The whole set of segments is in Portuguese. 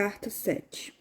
Carta 7.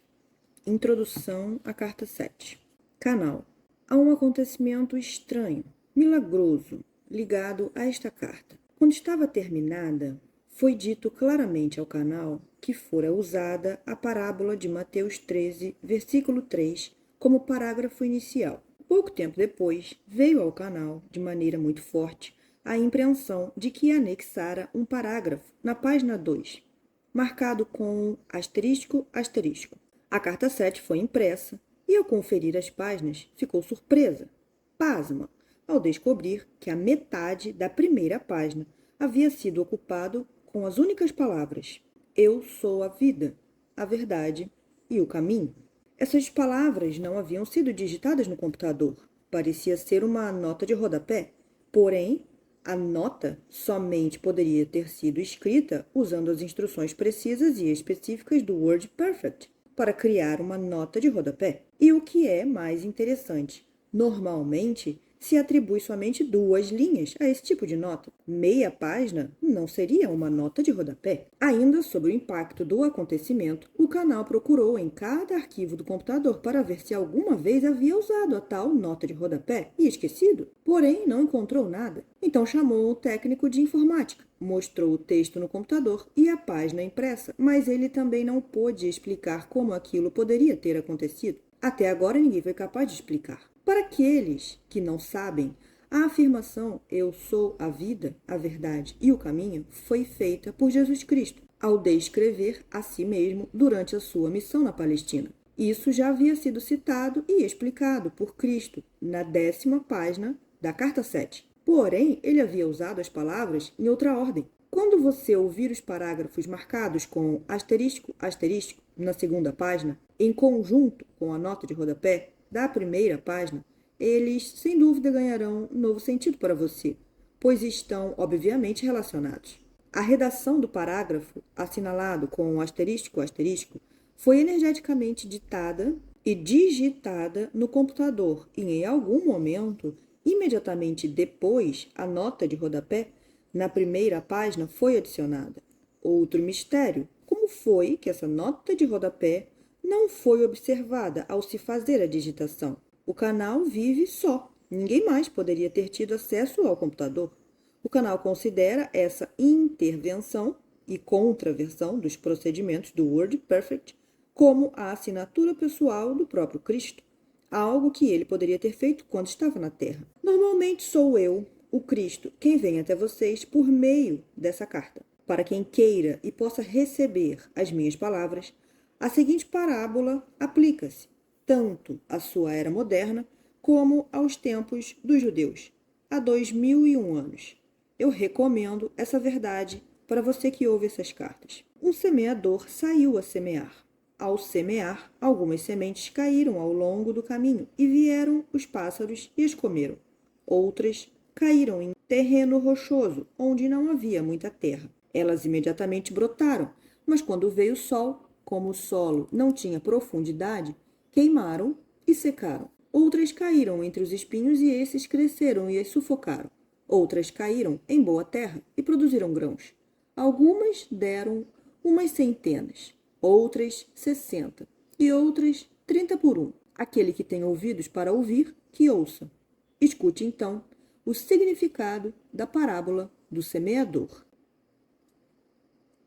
Introdução à Carta 7. Canal. Há um acontecimento estranho, milagroso, ligado a esta carta. Quando estava terminada, foi dito claramente ao canal que fora usada a parábola de Mateus 13, versículo 3, como parágrafo inicial. Pouco tempo depois, veio ao canal, de maneira muito forte, a impressão de que anexara um parágrafo na página 2, marcado com asterisco, asterisco. A carta 7 foi impressa e, ao conferir as páginas, ficou surpresa, pasma, ao descobrir que a metade da primeira página havia sido ocupado com as únicas palavras: Eu sou a vida, a verdade e o caminho. Essas palavras não haviam sido digitadas no computador. Parecia ser uma nota de rodapé. Porém, a nota somente poderia ter sido escrita usando as instruções precisas e específicas do WordPerfect para criar uma nota de rodapé. E o que é mais interessante, normalmente se atribui somente 2 linhas a esse tipo de nota. Meia página não seria uma nota de rodapé. Ainda sobre o impacto do acontecimento, o canal procurou em cada arquivo do computador para ver se alguma vez havia usado a tal nota de rodapé e esquecido. Porém, não encontrou nada. Então chamou o técnico de informática, mostrou o texto no computador e a página impressa, mas ele também não pôde explicar como aquilo poderia ter acontecido. Até agora ninguém foi capaz de explicar. Para aqueles que não sabem, a afirmação "Eu sou a vida, a verdade e o caminho" foi feita por Jesus Cristo, ao descrever a si mesmo durante a sua missão na Palestina. Isso já havia sido citado e explicado por Cristo na 10ª página da Carta 7. Porém, ele havia usado as palavras em outra ordem. Quando você ouvir os parágrafos marcados com asterisco, asterisco na 2ª página, em conjunto com a nota de rodapé da primeira página, eles, sem dúvida, ganharão um novo sentido para você, pois estão, obviamente, relacionados. A redação do parágrafo, assinalado com asterisco, asterisco, foi energeticamente ditada e digitada no computador e, em algum momento, imediatamente depois, a nota de rodapé na primeira página foi adicionada. Outro mistério: como foi que essa nota de rodapé não foi observada ao se fazer a digitação? O canal vive só. Ninguém mais poderia ter tido acesso ao computador. O canal considera essa intervenção e contraversão dos procedimentos do WordPerfect como a assinatura pessoal do próprio Cristo, algo que ele poderia ter feito quando estava na Terra. Normalmente sou eu, o Cristo, quem vem até vocês por meio dessa carta. Para quem queira e possa receber as minhas palavras, a seguinte parábola aplica-se tanto à sua era moderna como aos tempos dos judeus, há 2001 anos. Eu recomendo essa verdade para você que ouve essas cartas. Um semeador saiu a semear. Ao semear, algumas sementes caíram ao longo do caminho e vieram os pássaros e as comeram. Outras caíram em terreno rochoso, onde não havia muita terra. Elas imediatamente brotaram, mas quando veio o sol, como o solo não tinha profundidade, queimaram e secaram. Outras caíram entre os espinhos e esses cresceram e as sufocaram. Outras caíram em boa terra e produziram grãos. Algumas deram umas centenas, outras 60 e outras 30 por 1. Aquele que tem ouvidos para ouvir, que ouça. Escute então o significado da parábola do semeador.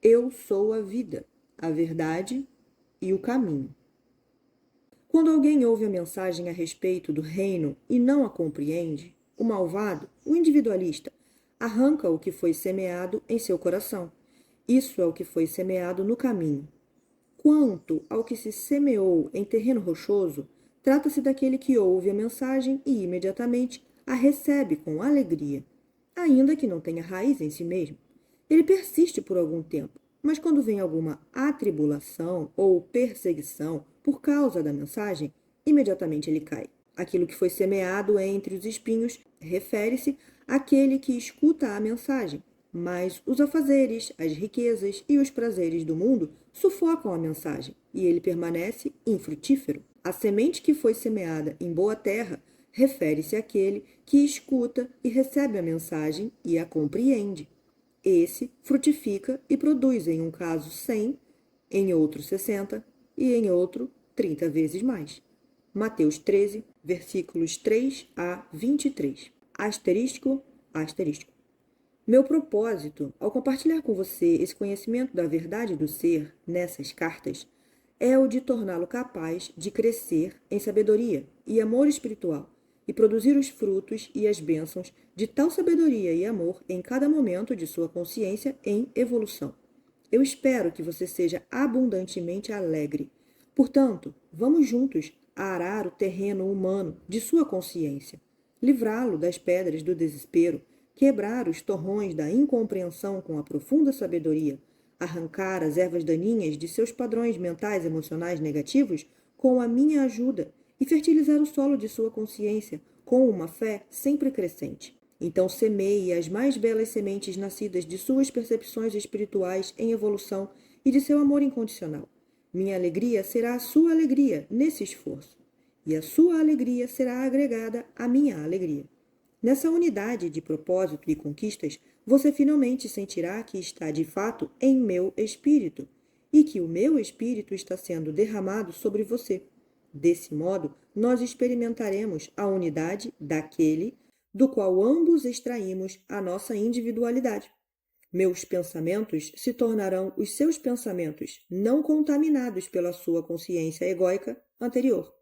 Eu sou a vida, a verdade e o caminho. Quando alguém ouve a mensagem a respeito do reino e não a compreende, o malvado, o individualista, arranca o que foi semeado em seu coração. Isso é o que foi semeado no caminho. Quanto ao que se semeou em terreno rochoso, trata-se daquele que ouve a mensagem e imediatamente a recebe com alegria, ainda que não tenha raiz em si mesmo. Ele persiste por algum tempo, mas quando vem alguma atribulação ou perseguição por causa da mensagem, imediatamente ele cai. Aquilo que foi semeado entre os espinhos refere-se àquele que escuta a mensagem, mas os afazeres, as riquezas e os prazeres do mundo sufocam a mensagem e ele permanece infrutífero. A semente que foi semeada em boa terra refere-se àquele que escuta e recebe a mensagem e a compreende. Esse frutifica e produz, em um caso 100, em outro 60 e em outro 30 vezes mais. Mateus 13, versículos 3 a 23. Asterisco, asterisco. Meu propósito, ao compartilhar com você esse conhecimento da verdade do ser nessas cartas, é o de torná-lo capaz de crescer em sabedoria e amor espiritual e produzir os frutos e as bênçãos de tal sabedoria e amor em cada momento de sua consciência em evolução. Eu espero que você seja abundantemente alegre. Portanto, vamos juntos arar o terreno humano de sua consciência, livrá-lo das pedras do desespero, quebrar os torrões da incompreensão com a profunda sabedoria, arrancar as ervas daninhas de seus padrões mentais e emocionais negativos com a minha ajuda e fertilizar o solo de sua consciência com uma fé sempre crescente. Então semeie as mais belas sementes nascidas de suas percepções espirituais em evolução e de seu amor incondicional. Minha alegria será a sua alegria nesse esforço, e a sua alegria será agregada à minha alegria. Nessa unidade de propósito e conquistas, você finalmente sentirá que está de fato em meu espírito e que o meu espírito está sendo derramado sobre você. Desse modo, nós experimentaremos a unidade daquele do qual ambos extraímos a nossa individualidade. Meus pensamentos se tornarão os seus pensamentos, não contaminados pela sua consciência egóica anterior.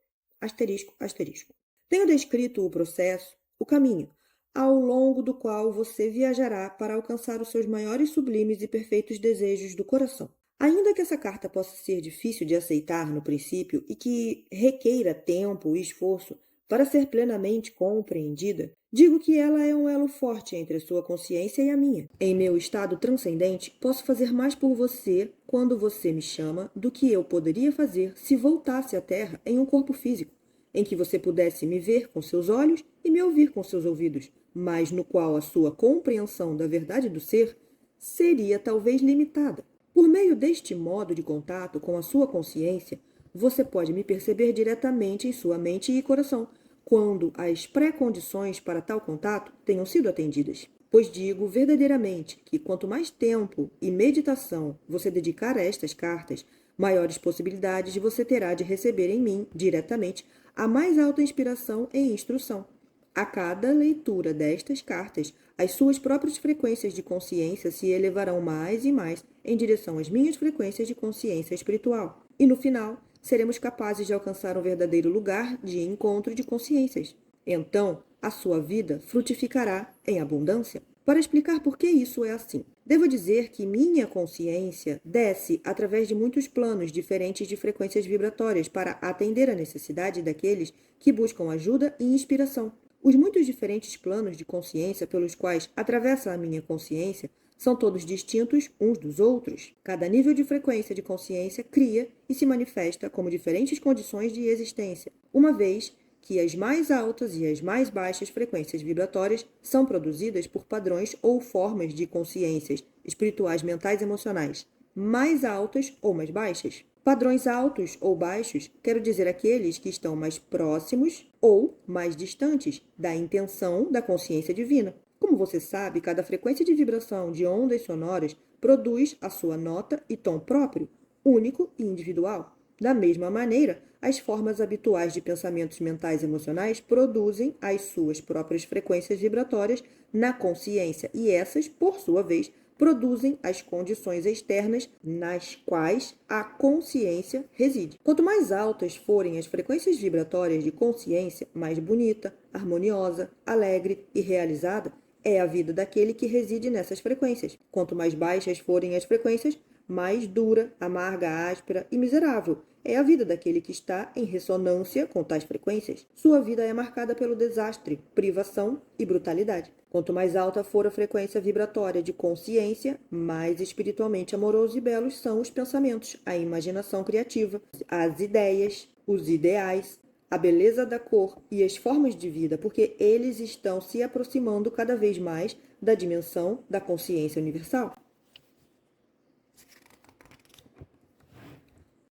Asterisco, asterisco. Tenho descrito o processo, o caminho, ao longo do qual você viajará para alcançar os seus maiores sublimes e perfeitos desejos do coração. Ainda que essa carta possa ser difícil de aceitar no princípio e que requeira tempo e esforço para ser plenamente compreendida, digo que ela é um elo forte entre a sua consciência e a minha. Em meu estado transcendente, posso fazer mais por você quando você me chama do que eu poderia fazer se voltasse à Terra em um corpo físico, em que você pudesse me ver com seus olhos e me ouvir com seus ouvidos, mas no qual a sua compreensão da verdade do ser seria talvez limitada. Por meio deste modo de contato com a sua consciência, você pode me perceber diretamente em sua mente e coração, quando as pré-condições para tal contato tenham sido atendidas. Pois digo verdadeiramente que quanto mais tempo e meditação você dedicar a estas cartas, maiores possibilidades você terá de receber em mim, diretamente, a mais alta inspiração e instrução. A cada leitura destas cartas, as suas próprias frequências de consciência se elevarão mais e mais em direção às minhas frequências de consciência espiritual. E no final, seremos capazes de alcançar um verdadeiro lugar de encontro de consciências. Então, a sua vida frutificará em abundância. Para explicar por que isso é assim, devo dizer que minha consciência desce através de muitos planos diferentes de frequências vibratórias para atender à necessidade daqueles que buscam ajuda e inspiração. Os muitos diferentes planos de consciência pelos quais atravessa a minha consciência são todos distintos uns dos outros. Cada nível de frequência de consciência cria e se manifesta como diferentes condições de existência, uma vez que as mais altas e as mais baixas frequências vibratórias são produzidas por padrões ou formas de consciências espirituais, mentais e emocionais, mais altas ou mais baixas. Padrões altos ou baixos, quero dizer aqueles que estão mais próximos ou mais distantes da intenção da consciência divina. Como você sabe, cada frequência de vibração de ondas sonoras produz a sua nota e tom próprio, único e individual. Da mesma maneira, as formas habituais de pensamentos mentais e emocionais produzem as suas próprias frequências vibratórias na consciência e essas, por sua vez, produzem as condições externas nas quais a consciência reside. Quanto mais altas forem as frequências vibratórias de consciência, mais bonita, harmoniosa, alegre e realizada é a vida daquele que reside nessas frequências. Quanto mais baixas forem as frequências, mais dura, amarga, áspera e miserável é a vida daquele que está em ressonância com tais frequências. Sua vida é marcada pelo desastre, privação e brutalidade. Quanto mais alta for a frequência vibratória de consciência, mais espiritualmente amorosos e belos são os pensamentos, a imaginação criativa, as ideias, os ideais, a beleza da cor e as formas de vida, porque eles estão se aproximando cada vez mais da dimensão da consciência universal,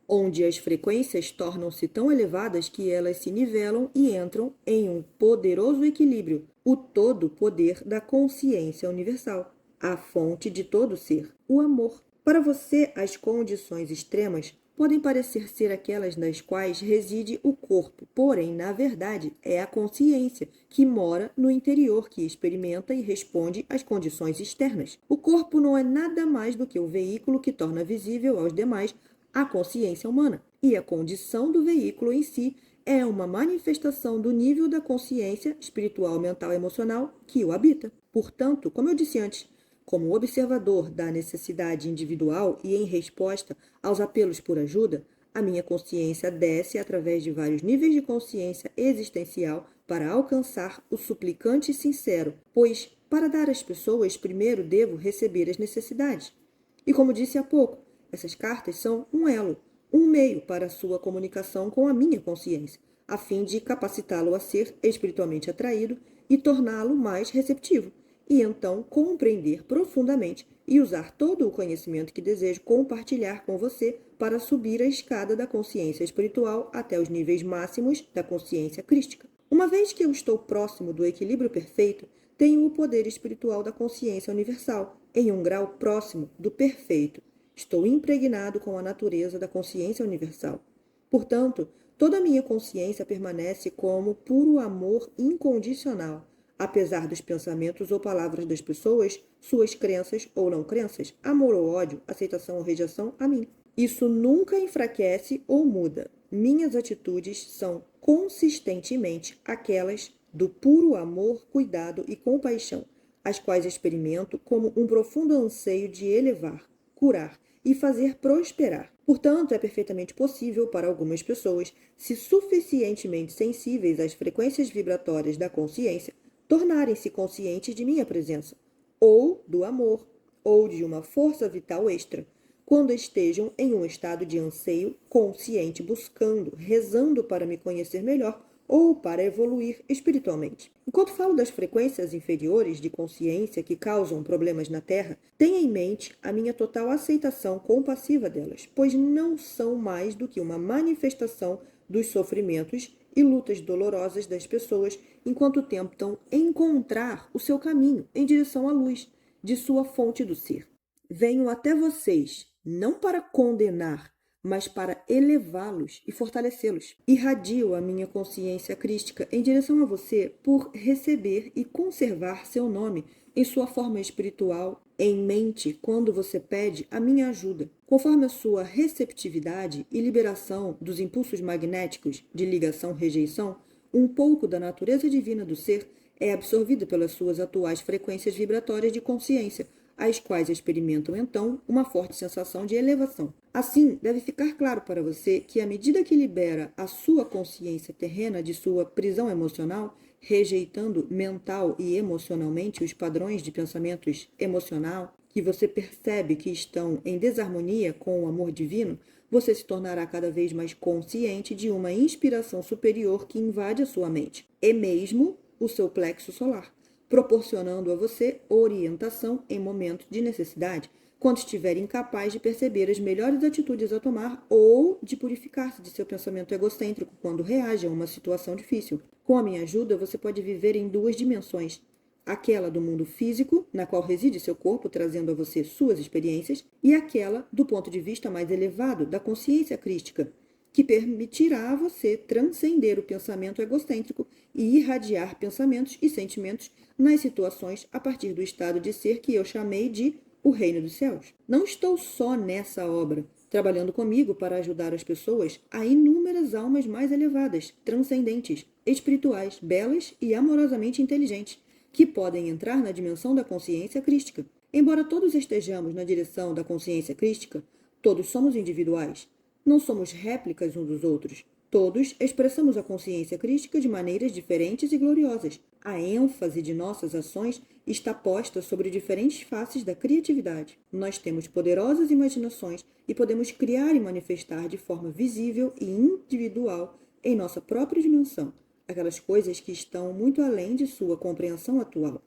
onde as frequências tornam-se tão elevadas que elas se nivelam e entram em um poderoso equilíbrio, o todo poder da consciência universal, a fonte de todo ser, o amor. Para você, as condições extremas podem parecer ser aquelas nas quais reside o corpo, porém, na verdade, é a consciência que mora no interior, que experimenta e responde às condições externas. O corpo não é nada mais do que o veículo que torna visível aos demais a consciência humana, e a condição do veículo em si é uma manifestação do nível da consciência espiritual, mental e emocional que o habita. Portanto, como eu disse antes, como observador da necessidade individual e em resposta aos apelos por ajuda, a minha consciência desce através de vários níveis de consciência existencial para alcançar o suplicante sincero, pois, para dar às pessoas, primeiro devo receber as necessidades. E como disse há pouco, essas cartas são um elo, um meio para a sua comunicação com a minha consciência, a fim de capacitá-lo a ser espiritualmente atraído e torná-lo mais receptivo, e então compreender profundamente e usar todo o conhecimento que desejo compartilhar com você para subir a escada da consciência espiritual até os níveis máximos da consciência crística. Uma vez que eu estou próximo do equilíbrio perfeito, tenho o poder espiritual da consciência universal, em um grau próximo do perfeito. Estou impregnado com a natureza da consciência universal. Portanto, toda a minha consciência permanece como puro amor incondicional, apesar dos pensamentos ou palavras das pessoas, suas crenças ou não crenças, amor ou ódio, aceitação ou rejeição a mim. Isso nunca enfraquece ou muda. Minhas atitudes são consistentemente aquelas do puro amor, cuidado e compaixão, as quais experimento como um profundo anseio de elevar, curar e fazer prosperar. Portanto, é perfeitamente possível para algumas pessoas, se suficientemente sensíveis às frequências vibratórias da consciência, tornarem-se conscientes de minha presença, ou do amor, ou de uma força vital extra, quando estejam em um estado de anseio consciente, buscando, rezando para me conhecer melhor ou para evoluir espiritualmente. Enquanto falo das frequências inferiores de consciência que causam problemas na Terra, tenha em mente a minha total aceitação compassiva delas, pois não são mais do que uma manifestação dos sofrimentos e lutas dolorosas das pessoas enquanto tentam encontrar o seu caminho em direção à luz de sua fonte do ser. Venho até vocês, não para condenar, mas para elevá-los e fortalecê-los. Irradio a minha consciência crística em direção a você por receber e conservar seu nome em sua forma espiritual em mente quando você pede a minha ajuda. Conforme a sua receptividade e liberação dos impulsos magnéticos de ligação-rejeição, um pouco da natureza divina do ser é absorvida pelas suas atuais frequências vibratórias de consciência, as quais experimentam então uma forte sensação de elevação. Assim, deve ficar claro para você que à medida que libera a sua consciência terrena de sua prisão emocional, rejeitando mental e emocionalmente os padrões de pensamentos emocional que você percebe que estão em desarmonia com o amor divino, você se tornará cada vez mais consciente de uma inspiração superior que invade a sua mente, e mesmo o seu plexo solar, proporcionando a você orientação em momentos de necessidade, quando estiver incapaz de perceber as melhores atitudes a tomar ou de purificar-se de seu pensamento egocêntrico quando reage a uma situação difícil. Com a minha ajuda, você pode viver em duas dimensões: aquela do mundo físico, na qual reside seu corpo, trazendo a você suas experiências, e aquela do ponto de vista mais elevado da consciência crística, que permitirá a você transcender o pensamento egocêntrico e irradiar pensamentos e sentimentos nas situações a partir do estado de ser que eu chamei de o reino dos céus. Não estou só nessa obra, trabalhando comigo para ajudar as pessoas a inúmeras almas mais elevadas, transcendentes, espirituais, belas e amorosamente inteligentes, que podem entrar na dimensão da consciência crística. Embora todos estejamos na direção da consciência crística, todos somos individuais. Não somos réplicas uns dos outros. Todos expressamos a consciência crística de maneiras diferentes e gloriosas. A ênfase de nossas ações está posta sobre diferentes faces da criatividade. Nós temos poderosas imaginações e podemos criar e manifestar de forma visível e individual em nossa própria dimensão aquelas coisas que estão muito além de sua compreensão atual.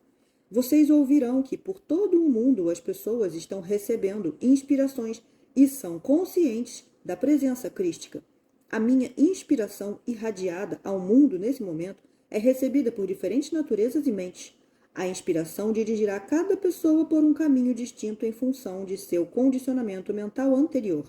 Vocês ouvirão que por todo o mundo as pessoas estão recebendo inspirações e são conscientes da presença crística. A minha inspiração irradiada ao mundo nesse momento é recebida por diferentes naturezas e mentes. A inspiração dirigirá cada pessoa por um caminho distinto em função de seu condicionamento mental anterior.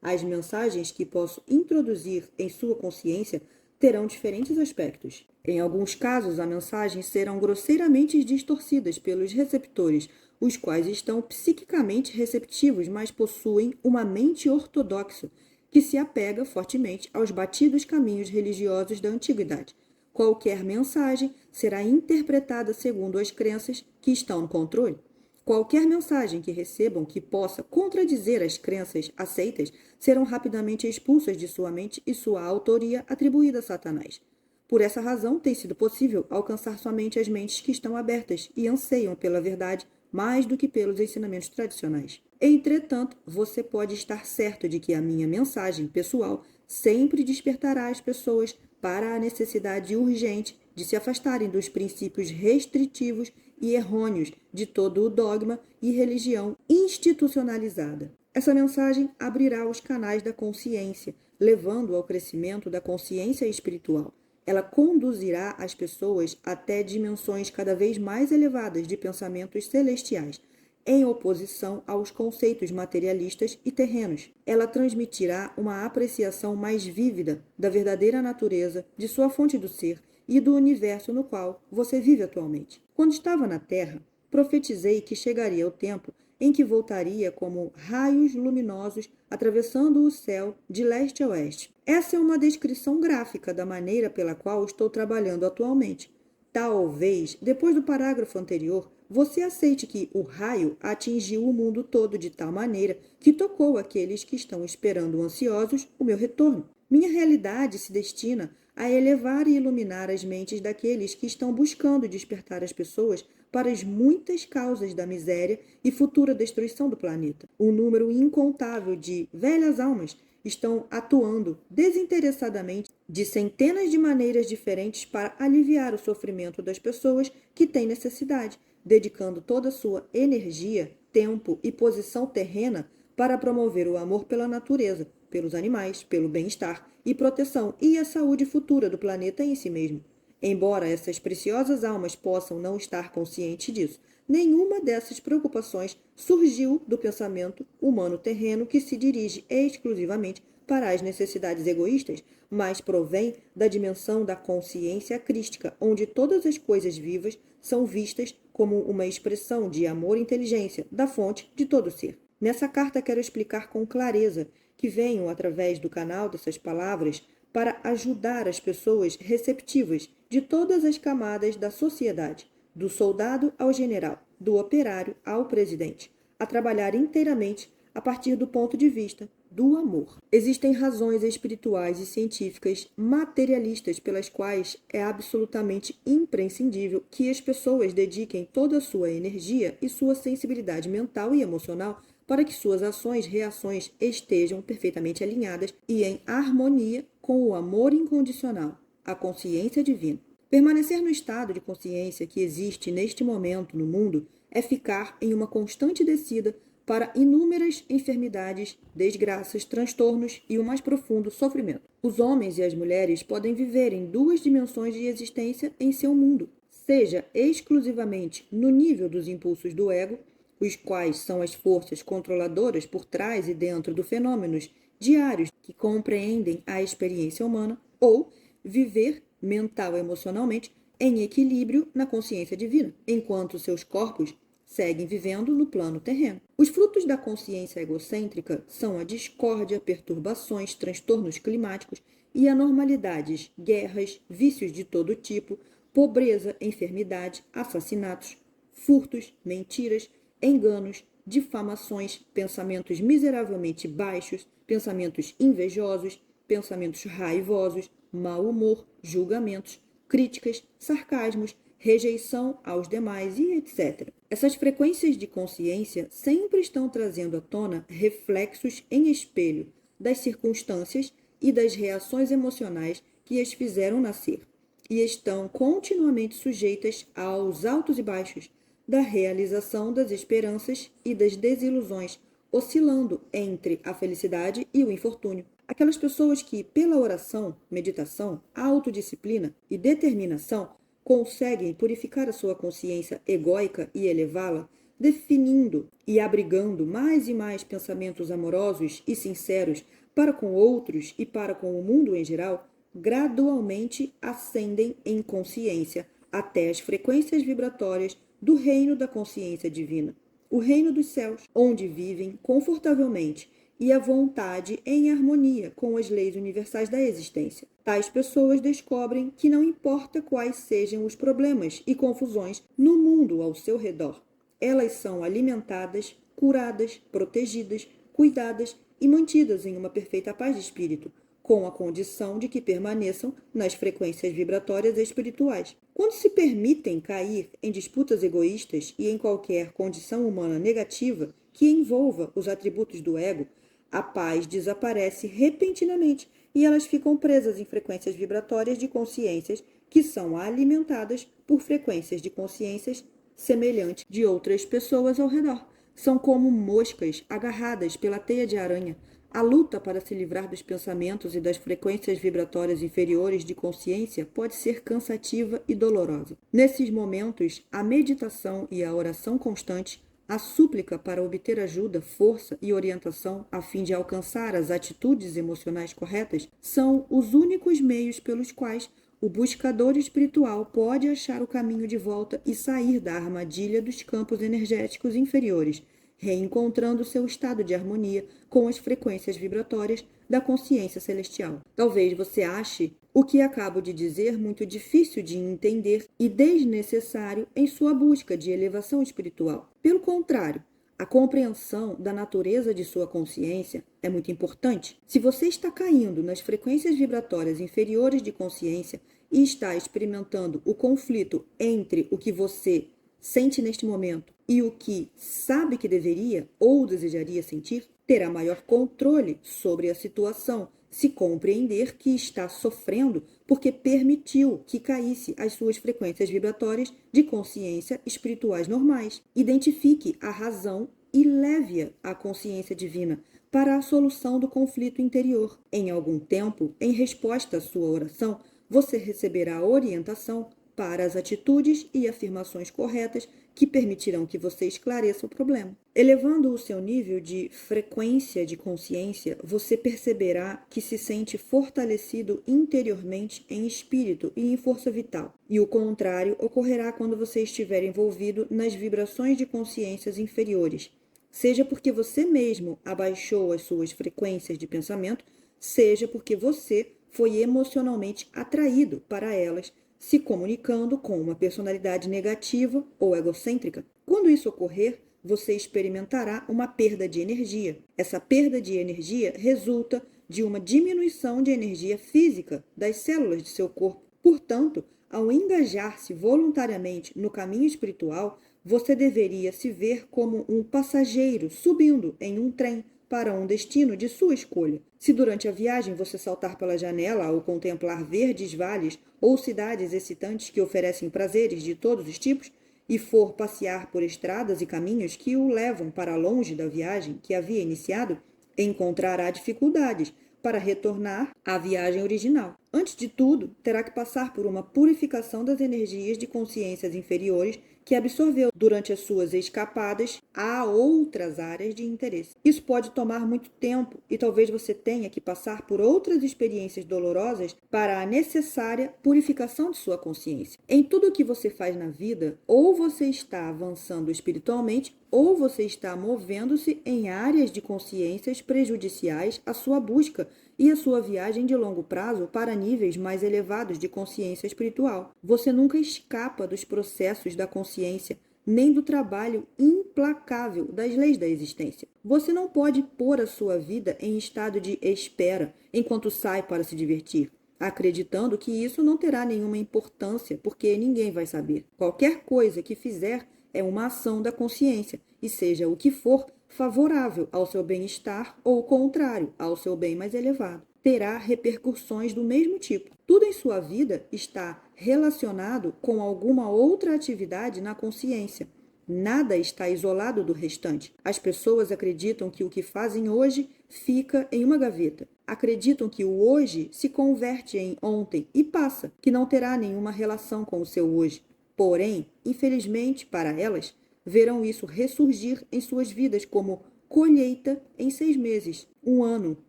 As mensagens que posso introduzir em sua consciência terão diferentes aspectos. Em alguns casos, as mensagens serão grosseiramente distorcidas pelos receptores, os quais estão psiquicamente receptivos, mas possuem uma mente ortodoxa, que se apega fortemente aos batidos caminhos religiosos da antiguidade. Qualquer mensagem será interpretada segundo as crenças que estão no controle. Qualquer mensagem que recebam que possa contradizer as crenças aceitas serão rapidamente expulsas de sua mente e sua autoria atribuída a Satanás. Por essa razão, tem sido possível alcançar somente as mentes que estão abertas e anseiam pela verdade mais do que pelos ensinamentos tradicionais. Entretanto, você pode estar certo de que a minha mensagem pessoal sempre despertará as pessoas para a necessidade urgente de se afastarem dos princípios restritivos e errôneos de todo o dogma e religião institucionalizada. Essa mensagem abrirá os canais da consciência, levando ao crescimento da consciência espiritual. Ela conduzirá as pessoas até dimensões cada vez mais elevadas de pensamentos celestiais, em oposição aos conceitos materialistas e terrenos. Ela transmitirá uma apreciação mais vívida da verdadeira natureza, de sua fonte do ser e do universo no qual você vive atualmente. Quando estava na Terra, profetizei que chegaria o tempo em que voltaria como raios luminosos atravessando o céu de leste a oeste. Essa é uma descrição gráfica da maneira pela qual estou trabalhando atualmente. Talvez, depois do parágrafo anterior, você aceite que o raio atingiu o mundo todo de tal maneira que tocou aqueles que estão esperando ansiosos o meu retorno. Minha realidade se destina a elevar e iluminar as mentes daqueles que estão buscando despertar as pessoas para as muitas causas da miséria e futura destruição do planeta. Um número incontável de velhas almas estão atuando desinteressadamente de centenas de maneiras diferentes para aliviar o sofrimento das pessoas que têm necessidade, dedicando toda a sua energia, tempo e posição terrena para promover o amor pela natureza, pelos animais, pelo bem-estar e proteção e a saúde futura do planeta em si mesmo. Embora essas preciosas almas possam não estar conscientes disso, nenhuma dessas preocupações surgiu do pensamento humano terreno que se dirige exclusivamente para as necessidades egoístas, mas provém da dimensão da consciência crística, onde todas as coisas vivas são vistas como uma expressão de amor e inteligência da fonte de todo ser. Nessa carta quero explicar com clareza que venho através do canal dessas palavras para ajudar as pessoas receptivas de todas as camadas da sociedade, do soldado ao general, do operário ao presidente, a trabalhar inteiramente a partir do ponto de vista do amor. Existem razões espirituais e científicas materialistas pelas quais é absolutamente imprescindível que as pessoas dediquem toda a sua energia e sua sensibilidade mental e emocional para que suas ações e reações estejam perfeitamente alinhadas e em harmonia com o amor incondicional, a consciência divina. Permanecer no estado de consciência que existe neste momento no mundo é ficar em uma constante descida para inúmeras enfermidades, desgraças, transtornos e o mais profundo sofrimento. Os homens e as mulheres podem viver em duas dimensões de existência em seu mundo, seja exclusivamente no nível dos impulsos do ego, os quais são as forças controladoras por trás e dentro dos fenômenos diários que compreendem a experiência humana, ou viver mental e emocionalmente em equilíbrio na consciência divina, enquanto seus corpos seguem vivendo no plano terreno. Os frutos da consciência egocêntrica são a discórdia, perturbações, transtornos climáticos e anormalidades, guerras, vícios de todo tipo, pobreza, enfermidade, assassinatos, furtos, mentiras, enganos, difamações, pensamentos miseravelmente baixos, pensamentos invejosos, pensamentos raivosos, mau humor, julgamentos, críticas, sarcasmos, rejeição aos demais e etc. Essas frequências de consciência sempre estão trazendo à tona reflexos em espelho das circunstâncias e das reações emocionais que as fizeram nascer, e estão continuamente sujeitas aos altos e baixos da realização das esperanças e das desilusões, oscilando entre a felicidade e o infortúnio. Aquelas pessoas que, pela oração, meditação, autodisciplina e determinação, conseguem purificar a sua consciência egóica e elevá-la, definindo e abrigando mais e mais pensamentos amorosos e sinceros para com outros e para com o mundo em geral, gradualmente ascendem em consciência até as frequências vibratórias do reino da consciência divina, o reino dos céus, onde vivem confortavelmente e à vontade em harmonia com as leis universais da existência. Tais pessoas descobrem que não importa quais sejam os problemas e confusões no mundo ao seu redor, elas são alimentadas, curadas, protegidas, cuidadas e mantidas em uma perfeita paz de espírito, com a condição de que permaneçam nas frequências vibratórias espirituais. Quando se permitem cair em disputas egoístas e em qualquer condição humana negativa que envolva os atributos do ego, a paz desaparece repentinamente e elas ficam presas em frequências vibratórias de consciências que são alimentadas por frequências de consciências semelhantes de outras pessoas ao redor. São como moscas agarradas pela teia de aranha. A luta para se livrar dos pensamentos e das frequências vibratórias inferiores de consciência pode ser cansativa e dolorosa. Nesses momentos, a meditação e a oração constante, a súplica para obter ajuda, força e orientação a fim de alcançar as atitudes emocionais corretas são os únicos meios pelos quais o buscador espiritual pode achar o caminho de volta e sair da armadilha dos campos energéticos inferiores, reencontrando seu estado de harmonia com as frequências vibratórias da consciência celestial. Talvez você ache o que acabo de dizer muito difícil de entender e desnecessário em sua busca de elevação espiritual. Pelo contrário, a compreensão da natureza de sua consciência é muito importante. Se você está caindo nas frequências vibratórias inferiores de consciência e está experimentando o conflito entre o que você sente neste momento e o que sabe que deveria ou desejaria sentir, terá maior controle sobre a situação se compreender que está sofrendo porque permitiu que caísse as suas frequências vibratórias de consciência espirituais normais. Identifique a razão e leve-a à consciência divina para a solução do conflito interior. Em algum tempo, em resposta à sua oração, você receberá orientação para as atitudes e afirmações corretas que permitirão que você esclareça o problema. Elevando o seu nível de frequência de consciência, você perceberá que se sente fortalecido interiormente em espírito e em força vital. E o contrário ocorrerá quando você estiver envolvido nas vibrações de consciências inferiores, seja porque você mesmo abaixou as suas frequências de pensamento, seja porque você foi emocionalmente atraído para elas, se comunicando com uma personalidade negativa ou egocêntrica. Quando isso ocorrer, você experimentará uma perda de energia. Essa perda de energia resulta de uma diminuição de energia física das células de seu corpo. Portanto, ao engajar-se voluntariamente no caminho espiritual, você deveria se ver como um passageiro subindo em um trem para um destino de sua escolha. Se durante a viagem você saltar pela janela ao contemplar verdes vales ou cidades excitantes que oferecem prazeres de todos os tipos, e for passear por estradas e caminhos que o levam para longe da viagem que havia iniciado, encontrará dificuldades para retornar à viagem original. Antes de tudo, terá que passar por uma purificação das energias de consciências inferiores que absorveu durante as suas escapadas a outras áreas de interesse. Isso pode tomar muito tempo e talvez você tenha que passar por outras experiências dolorosas para a necessária purificação de sua consciência. Em tudo o que você faz na vida, ou você está avançando espiritualmente, ou você está movendo-se em áreas de consciências prejudiciais à sua busca e à sua viagem de longo prazo para níveis mais elevados de consciência espiritual. Você nunca escapa dos processos da consciência, nem do trabalho implacável das leis da existência. Você não pode pôr a sua vida em estado de espera enquanto sai para se divertir, acreditando que isso não terá nenhuma importância, porque ninguém vai saber. Qualquer coisa que fizer é uma ação da consciência, e seja o que for, favorável ao seu bem-estar ou contrário ao seu bem mais elevado, terá repercussões do mesmo tipo. Tudo em sua vida está relacionado com alguma outra atividade na consciência. Nada está isolado do restante. As pessoas acreditam que o que fazem hoje fica em uma gaveta. Acreditam que o hoje se converte em ontem e passa, que não terá nenhuma relação com o seu hoje. Porém, infelizmente para elas, verão isso ressurgir em suas vidas como colheita em 6 meses, 1 ano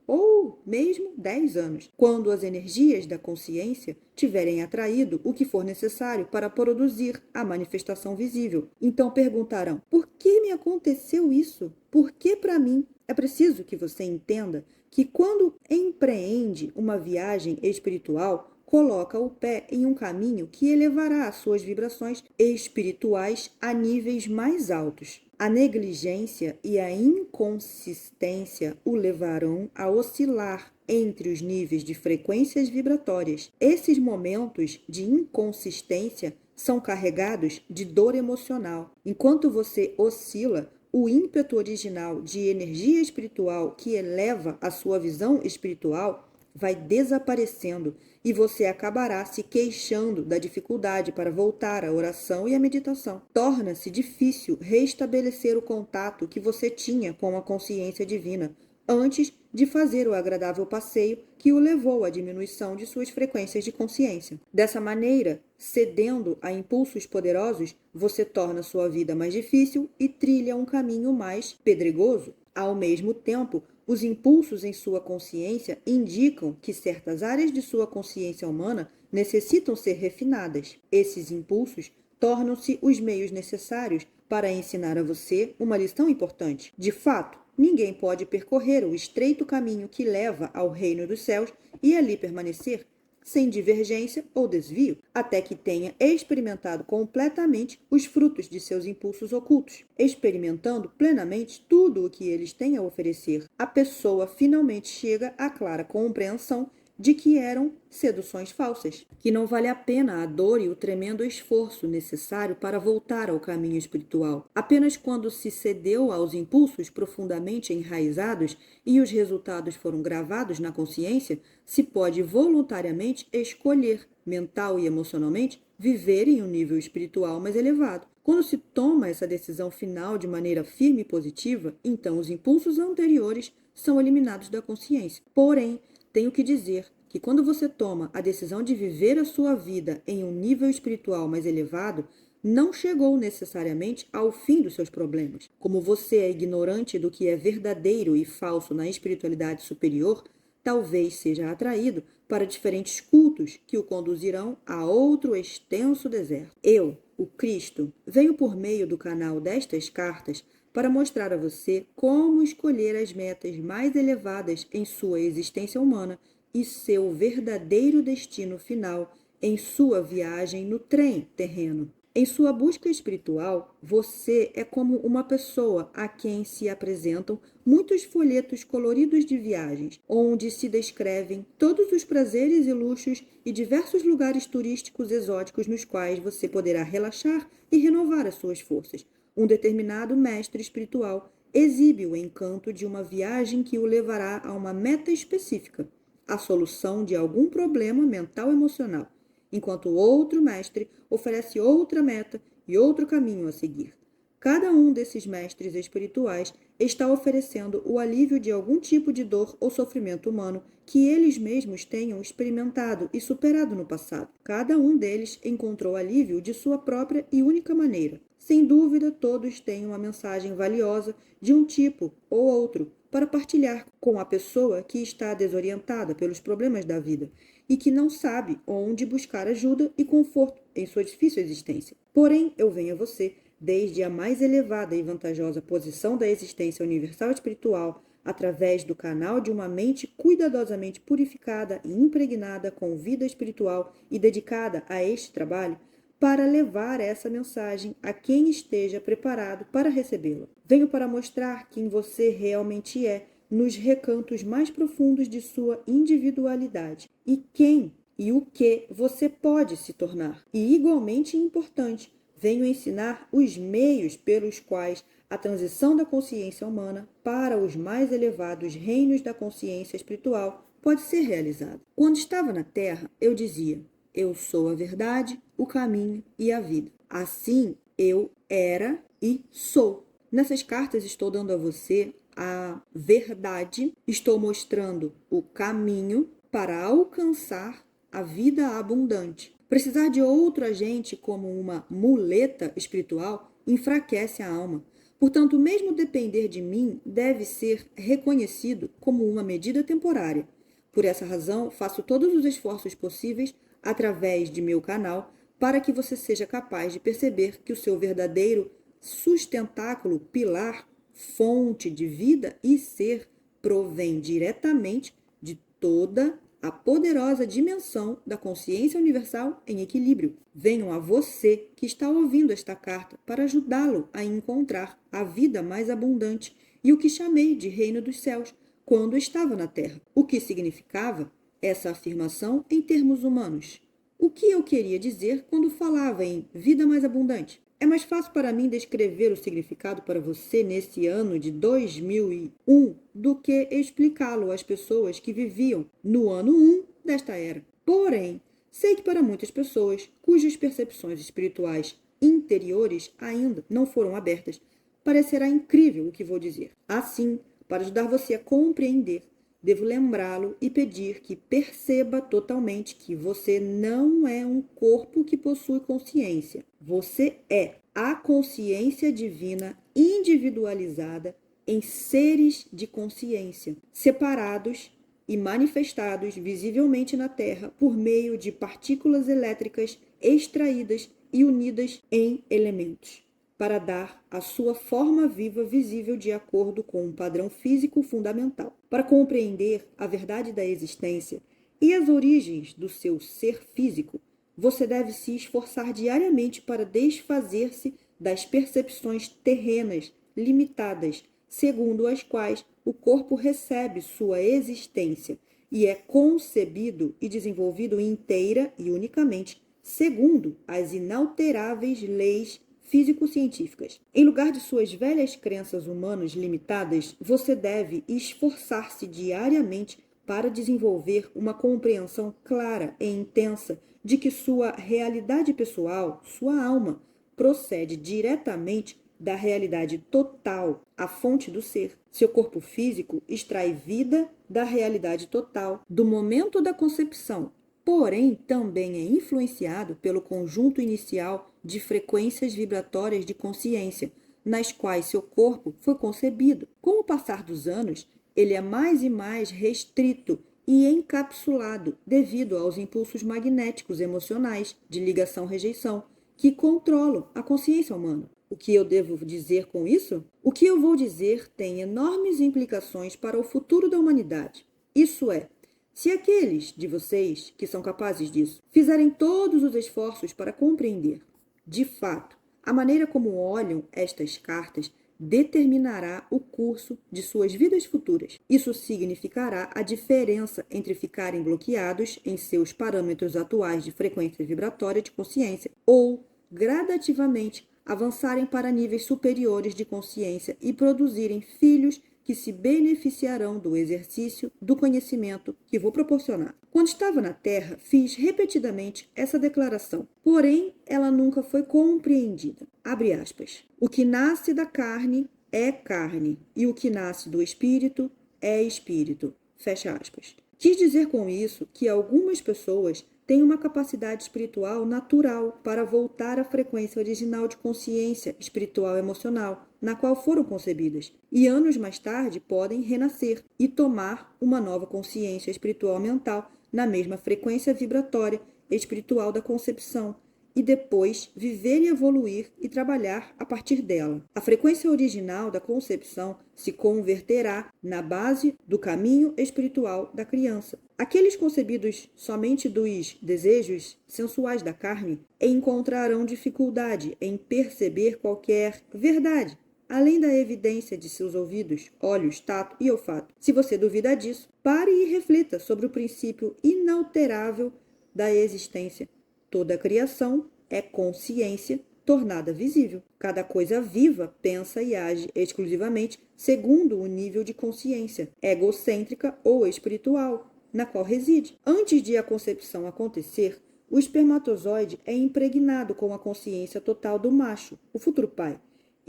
ou mesmo 10 anos, quando as energias da consciência tiverem atraído o que for necessário para produzir a manifestação visível. Então perguntarão: por que me aconteceu isso? Por que para mim? É preciso que você entenda que quando empreende uma viagem espiritual, coloca o pé em um caminho que elevará as suas vibrações espirituais a níveis mais altos. A negligência e a inconsistência o levarão a oscilar entre os níveis de frequências vibratórias. Esses momentos de inconsistência são carregados de dor emocional. Enquanto você oscila, o ímpeto original de energia espiritual que eleva a sua visão espiritual vai desaparecendo e você acabará se queixando da dificuldade para voltar à oração e à meditação. Torna-se difícil restabelecer o contato que você tinha com a consciência divina antes de fazer o agradável passeio que o levou à diminuição de suas frequências de consciência. Dessa maneira, cedendo a impulsos poderosos, você torna sua vida mais difícil e trilha um caminho mais pedregoso. Ao mesmo tempo, os impulsos em sua consciência indicam que certas áreas de sua consciência humana necessitam ser refinadas. Esses impulsos tornam-se os meios necessários para ensinar a você uma lição importante. De fato, ninguém pode percorrer o estreito caminho que leva ao reino dos céus e ali permanecer sem divergência ou desvio, até que tenha experimentado completamente os frutos de seus impulsos ocultos, experimentando plenamente tudo o que eles têm a oferecer. A pessoa finalmente chega à clara compreensão de que eram seduções falsas, que não vale a pena a dor e o tremendo esforço necessário para voltar ao caminho espiritual. Apenas quando se cedeu aos impulsos profundamente enraizados e os resultados foram gravados na consciência, se pode voluntariamente escolher, mental e emocionalmente, viver em um nível espiritual mais elevado. Quando se toma essa decisão final de maneira firme e positiva, então os impulsos anteriores são eliminados da consciência. Porém, tenho que dizer que quando você toma a decisão de viver a sua vida em um nível espiritual mais elevado, não chegou necessariamente ao fim dos seus problemas. Como você é ignorante do que é verdadeiro e falso na espiritualidade superior, talvez seja atraído para diferentes cultos que o conduzirão a outro extenso deserto. Eu, o Cristo, venho por meio do canal destas cartas para mostrar a você como escolher as metas mais elevadas em sua existência humana e seu verdadeiro destino final em sua viagem no trem terreno. Em sua busca espiritual, você é como uma pessoa a quem se apresentam muitos folhetos coloridos de viagens, onde se descrevem todos os prazeres e luxos e diversos lugares turísticos exóticos nos quais você poderá relaxar e renovar as suas forças. Um determinado mestre espiritual exibe o encanto de uma viagem que o levará a uma meta específica, a solução de algum problema mental-emocional, enquanto outro mestre oferece outra meta e outro caminho a seguir. Cada um desses mestres espirituais está oferecendo o alívio de algum tipo de dor ou sofrimento humano que eles mesmos tenham experimentado e superado no passado. Cada um deles encontrou alívio de sua própria e única maneira. Sem dúvida, todos têm uma mensagem valiosa de um tipo ou outro para partilhar com a pessoa que está desorientada pelos problemas da vida e que não sabe onde buscar ajuda e conforto em sua difícil existência. Porém, eu venho a você desde a mais elevada e vantajosa posição da existência universal espiritual, através do canal de uma mente cuidadosamente purificada e impregnada com vida espiritual e dedicada a este trabalho, para levar essa mensagem a quem esteja preparado para recebê-la. Venho para mostrar quem você realmente é nos recantos mais profundos de sua individualidade e quem e o que você pode se tornar. E, igualmente importante, venho ensinar os meios pelos quais a transição da consciência humana para os mais elevados reinos da consciência espiritual pode ser realizada. Quando estava na Terra, eu dizia: eu sou a verdade, o caminho e a vida. Assim, eu era e sou. Nessas cartas estou dando a você a verdade, estou mostrando o caminho para alcançar a vida abundante. Precisar de outro agente como uma muleta espiritual enfraquece a alma. Portanto, mesmo depender de mim deve ser reconhecido como uma medida temporária. Por essa razão, faço todos os esforços possíveis através de meu canal para que você seja capaz de perceber que o seu verdadeiro sustentáculo, pilar, fonte de vida e ser provém diretamente de toda a poderosa dimensão da consciência universal em equilíbrio. Venham a você que está ouvindo esta carta para ajudá-lo a encontrar a vida mais abundante e o que chamei de reino dos céus quando estava na Terra. O que significava essa afirmação em termos humanos? O que eu queria dizer quando falava em vida mais abundante? É mais fácil para mim descrever o significado para você nesse ano de 2001 do que explicá-lo às pessoas que viviam no ano 1 desta era. Porém, sei que para muitas pessoas cujas percepções espirituais interiores ainda não foram abertas, parecerá incrível o que vou dizer. Assim, para ajudar você a compreender, devo lembrá-lo e pedir que perceba totalmente que você não é um corpo que possui consciência. Você é a consciência divina individualizada em seres de consciência, separados e manifestados visivelmente na Terra por meio de partículas elétricas extraídas e unidas em elementos, para dar a sua forma viva visível de acordo com um padrão físico fundamental. Para compreender a verdade da existência e as origens do seu ser físico, você deve se esforçar diariamente para desfazer-se das percepções terrenas limitadas, segundo as quais o corpo recebe sua existência e é concebido e desenvolvido inteira e unicamente segundo as inalteráveis leis físico-científicas. Em lugar de suas velhas crenças humanas limitadas, você deve esforçar-se diariamente para desenvolver uma compreensão clara e intensa de que sua realidade pessoal, sua alma, procede diretamente da realidade total, a fonte do ser. Seu corpo físico extrai vida da realidade total, do momento da concepção, porém também é influenciado pelo conjunto inicial de frequências vibratórias de consciência, nas quais seu corpo foi concebido. Com o passar dos anos, ele é mais e mais restrito e encapsulado devido aos impulsos magnéticos emocionais de ligação-rejeição que controlam a consciência humana. O que eu devo dizer com isso? O que eu vou dizer tem enormes implicações para o futuro da humanidade. Isso é, se aqueles de vocês que são capazes disso fizerem todos os esforços para compreender, de fato, a maneira como olham estas cartas determinará o curso de suas vidas futuras. Isso significará a diferença entre ficarem bloqueados em seus parâmetros atuais de frequência vibratória de consciência ou, gradativamente, avançarem para níveis superiores de consciência e produzirem filhos que se beneficiarão do exercício do conhecimento que vou proporcionar. Quando estava na Terra, fiz repetidamente essa declaração, porém ela nunca foi compreendida. Abre aspas. O que nasce da carne é carne, e o que nasce do espírito é espírito. Fecha aspas. Quis dizer com isso que algumas pessoas têm uma capacidade espiritual natural para voltar à frequência original de consciência espiritual e emocional, na qual foram concebidas, e anos mais tarde podem renascer e tomar uma nova consciência espiritual mental na mesma frequência vibratória espiritual da concepção, e depois viver e evoluir e trabalhar a partir dela. A frequência original da concepção se converterá na base do caminho espiritual da criança. Aqueles concebidos somente dos desejos sensuais da carne encontrarão dificuldade em perceber qualquer verdade, além da evidência de seus ouvidos, olhos, tato e olfato. Se você duvida disso, pare e reflita sobre o princípio inalterável da existência. Toda a criação é consciência tornada visível. Cada coisa viva pensa e age exclusivamente segundo o nível de consciência, egocêntrica ou espiritual, na qual reside. Antes de a concepção acontecer, o espermatozoide é impregnado com a consciência total do macho, o futuro pai,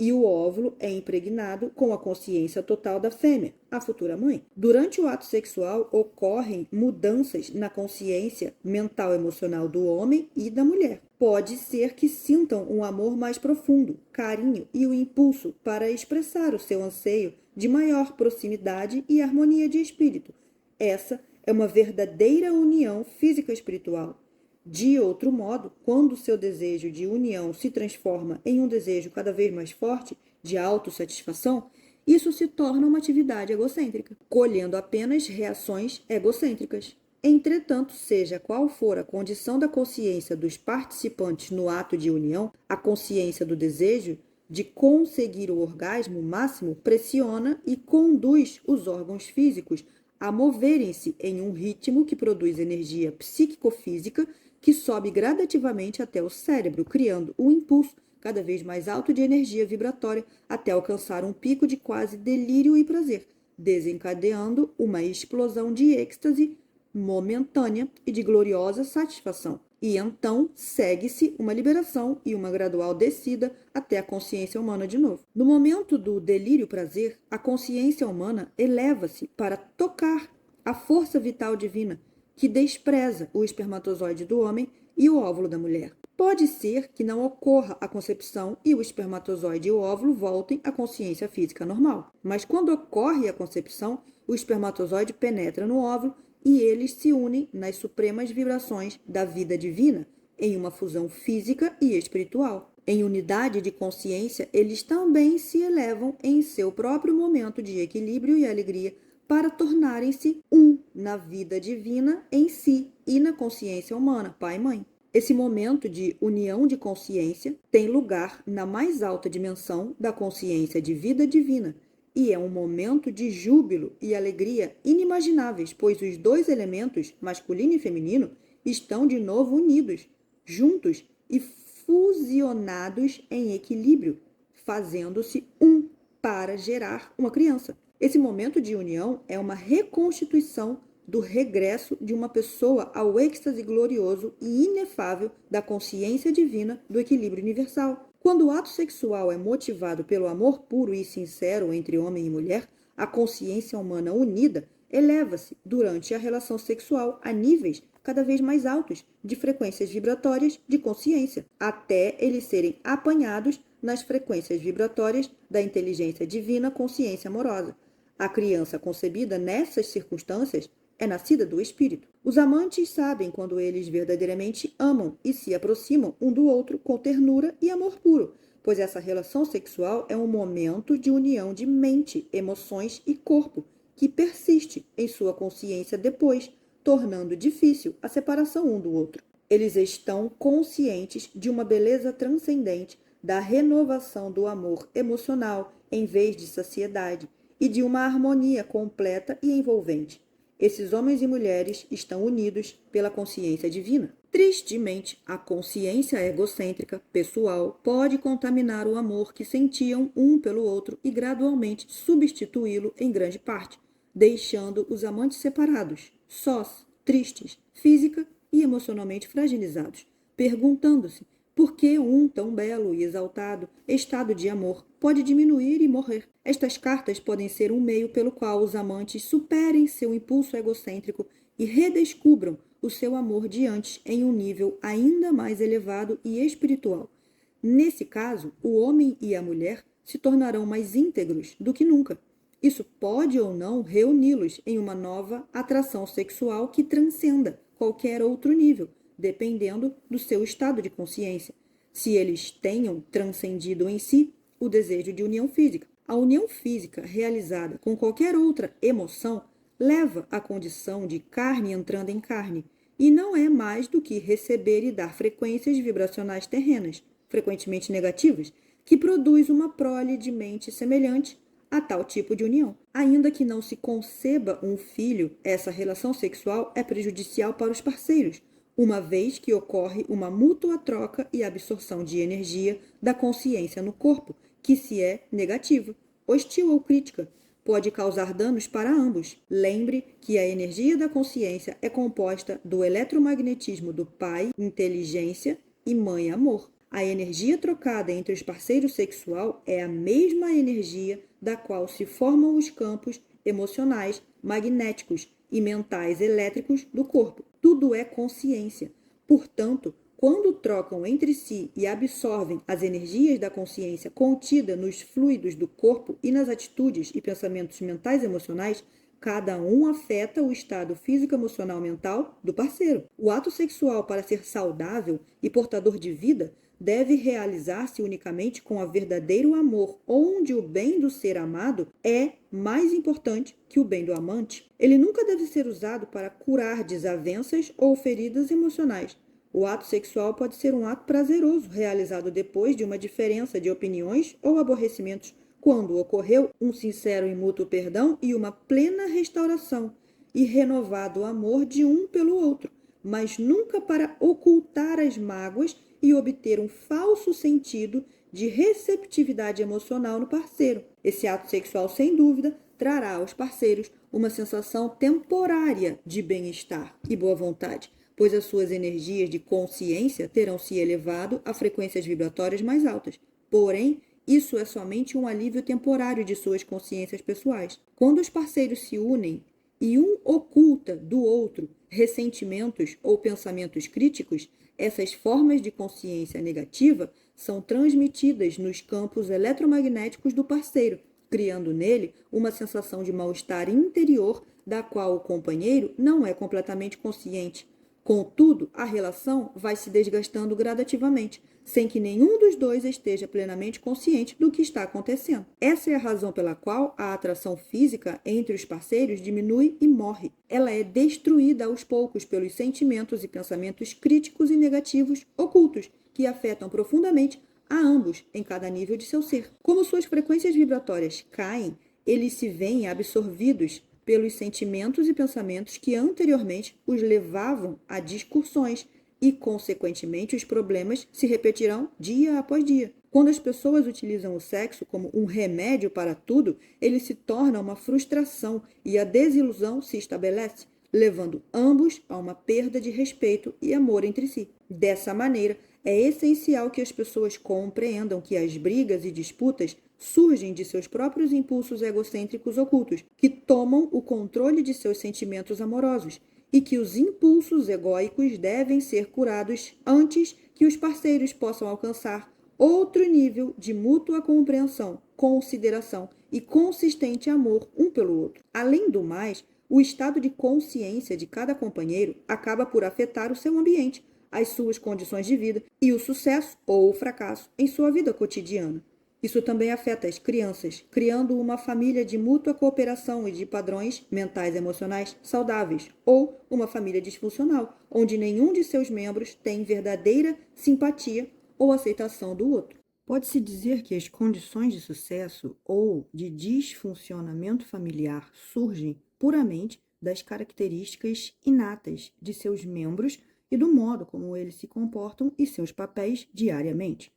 e o óvulo é impregnado com a consciência total da fêmea, a futura mãe. Durante o ato sexual ocorrem mudanças na consciência mental e emocional do homem e da mulher. Pode ser que sintam um amor mais profundo, carinho e o impulso para expressar o seu anseio de maior proximidade e harmonia de espírito. Essa é uma verdadeira união física-espiritual. De outro modo, quando o seu desejo de união se transforma em um desejo cada vez mais forte de autossatisfação, isso se torna uma atividade egocêntrica, colhendo apenas reações egocêntricas. Entretanto, seja qual for a condição da consciência dos participantes no ato de união, a consciência do desejo de conseguir o orgasmo máximo pressiona e conduz os órgãos físicos a moverem-se em um ritmo que produz energia psíquico-física que sobe gradativamente até o cérebro, criando um impulso cada vez mais alto de energia vibratória até alcançar um pico de quase delírio e prazer, desencadeando uma explosão de êxtase momentânea e de gloriosa satisfação. E então segue-se uma liberação e uma gradual descida até a consciência humana de novo. No momento do delírio-prazer, a consciência humana eleva-se para tocar a força vital divina que despreza o espermatozoide do homem e o óvulo da mulher. Pode ser que não ocorra a concepção e o espermatozoide e o óvulo voltem à consciência física normal. Mas quando ocorre a concepção, o espermatozoide penetra no óvulo e eles se unem nas supremas vibrações da vida divina, em uma fusão física e espiritual. Em unidade de consciência, eles também se elevam em seu próprio momento de equilíbrio e alegria para tornarem-se um na vida divina em si e na consciência humana, pai e mãe. Esse momento de união de consciência tem lugar na mais alta dimensão da consciência de vida divina, e é um momento de júbilo e alegria inimagináveis, pois os dois elementos, masculino e feminino, estão de novo unidos, juntos e fusionados em equilíbrio, fazendo-se um para gerar uma criança. Esse momento de união é uma reconstituição do regresso de uma pessoa ao êxtase glorioso e inefável da consciência divina do equilíbrio universal. Quando o ato sexual é motivado pelo amor puro e sincero entre homem e mulher, a consciência humana unida eleva-se durante a relação sexual a níveis cada vez mais altos de frequências vibratórias de consciência, até eles serem apanhados nas frequências vibratórias da inteligência divina consciência amorosa. A criança concebida nessas circunstâncias é nascida do espírito. Os amantes sabem quando eles verdadeiramente amam e se aproximam um do outro com ternura e amor puro, pois essa relação sexual é um momento de união de mente, emoções e corpo, que persiste em sua consciência depois, tornando difícil a separação um do outro. Eles estão conscientes de uma beleza transcendente, da renovação do amor emocional em vez de saciedade, e de uma harmonia completa e envolvente. Esses homens e mulheres estão unidos pela consciência divina. Tristemente, a consciência egocêntrica, pessoal, pode contaminar o amor que sentiam um pelo outro e gradualmente substituí-lo em grande parte, deixando os amantes separados, sós, tristes, física e emocionalmente fragilizados, perguntando-se por que um tão belo e exaltado estado de amor pode diminuir e morrer. Estas cartas podem ser um meio pelo qual os amantes superem seu impulso egocêntrico e redescubram o seu amor de antes em um nível ainda mais elevado e espiritual. Nesse caso, o homem e a mulher se tornarão mais íntegros do que nunca. Isso pode ou não reuni-los em uma nova atração sexual que transcenda qualquer outro nível, dependendo do seu estado de consciência, se eles tenham transcendido em si o desejo de união física. A união física realizada com qualquer outra emoção leva à condição de carne entrando em carne, e não é mais do que receber e dar frequências vibracionais terrenas, frequentemente negativas, que produz uma prole de mente semelhante a tal tipo de união. Ainda que não se conceba um filho, essa relação sexual é prejudicial para os parceiros, uma vez que ocorre uma mútua troca e absorção de energia da consciência no corpo, que se é negativa, hostil ou crítica, pode causar danos para ambos. Lembre que a energia da consciência é composta do eletromagnetismo do pai, inteligência, e mãe, amor. A energia trocada entre os parceiros sexual é a mesma energia da qual se formam os campos emocionais, magnéticos e mentais elétricos do corpo. Tudo é consciência. Portanto, quando trocam entre si e absorvem as energias da consciência contida nos fluidos do corpo e nas atitudes e pensamentos mentais e emocionais, cada um afeta o estado físico-emocional mental do parceiro. O ato sexual, para ser saudável e portador de vida, deve realizar-se unicamente com o verdadeiro amor, onde o bem do ser amado é mais importante que o bem do amante. Ele nunca deve ser usado para curar desavenças ou feridas emocionais. O ato sexual pode ser um ato prazeroso, realizado depois de uma diferença de opiniões ou aborrecimentos, quando ocorreu um sincero e mútuo perdão e uma plena restauração, e renovado amor de um pelo outro, mas nunca para ocultar as mágoas e obter um falso sentido de receptividade emocional no parceiro. Esse ato sexual, sem dúvida, trará aos parceiros uma sensação temporária de bem-estar e boa vontade, pois as suas energias de consciência terão se elevado a frequências vibratórias mais altas. Porém, isso é somente um alívio temporário de suas consciências pessoais. Quando os parceiros se unem e um oculta do outro ressentimentos ou pensamentos críticos, essas formas de consciência negativa são transmitidas nos campos eletromagnéticos do parceiro, criando nele uma sensação de mal-estar interior da qual o companheiro não é completamente consciente. Contudo, a relação vai se desgastando gradativamente, sem que nenhum dos dois esteja plenamente consciente do que está acontecendo. Essa é a razão pela qual a atração física entre os parceiros diminui e morre. Ela é destruída aos poucos pelos sentimentos e pensamentos críticos e negativos ocultos, que afetam profundamente a ambos em cada nível de seu ser. Como suas frequências vibratórias caem, eles se veem absorvidos pelos sentimentos e pensamentos que anteriormente os levavam a discussões e, consequentemente, os problemas se repetirão dia após dia. Quando as pessoas utilizam o sexo como um remédio para tudo, ele se torna uma frustração e a desilusão se estabelece, levando ambos a uma perda de respeito e amor entre si. Dessa maneira, é essencial que as pessoas compreendam que as brigas e disputas surgem de seus próprios impulsos egocêntricos ocultos, que tomam o controle de seus sentimentos amorosos, e que os impulsos egóicos devem ser curados antes que os parceiros possam alcançar outro nível de mútua compreensão, consideração e consistente amor um pelo outro. Além do mais, o estado de consciência de cada companheiro acaba por afetar o seu ambiente, as suas condições de vida e o sucesso ou o fracasso em sua vida cotidiana. Isso também afeta as crianças, criando uma família de mútua cooperação e de padrões mentais e emocionais saudáveis, ou uma família disfuncional, onde nenhum de seus membros tem verdadeira simpatia ou aceitação do outro. Pode-se dizer que as condições de sucesso ou de disfuncionamento familiar surgem puramente das características inatas de seus membros e do modo como eles se comportam e seus papéis diariamente.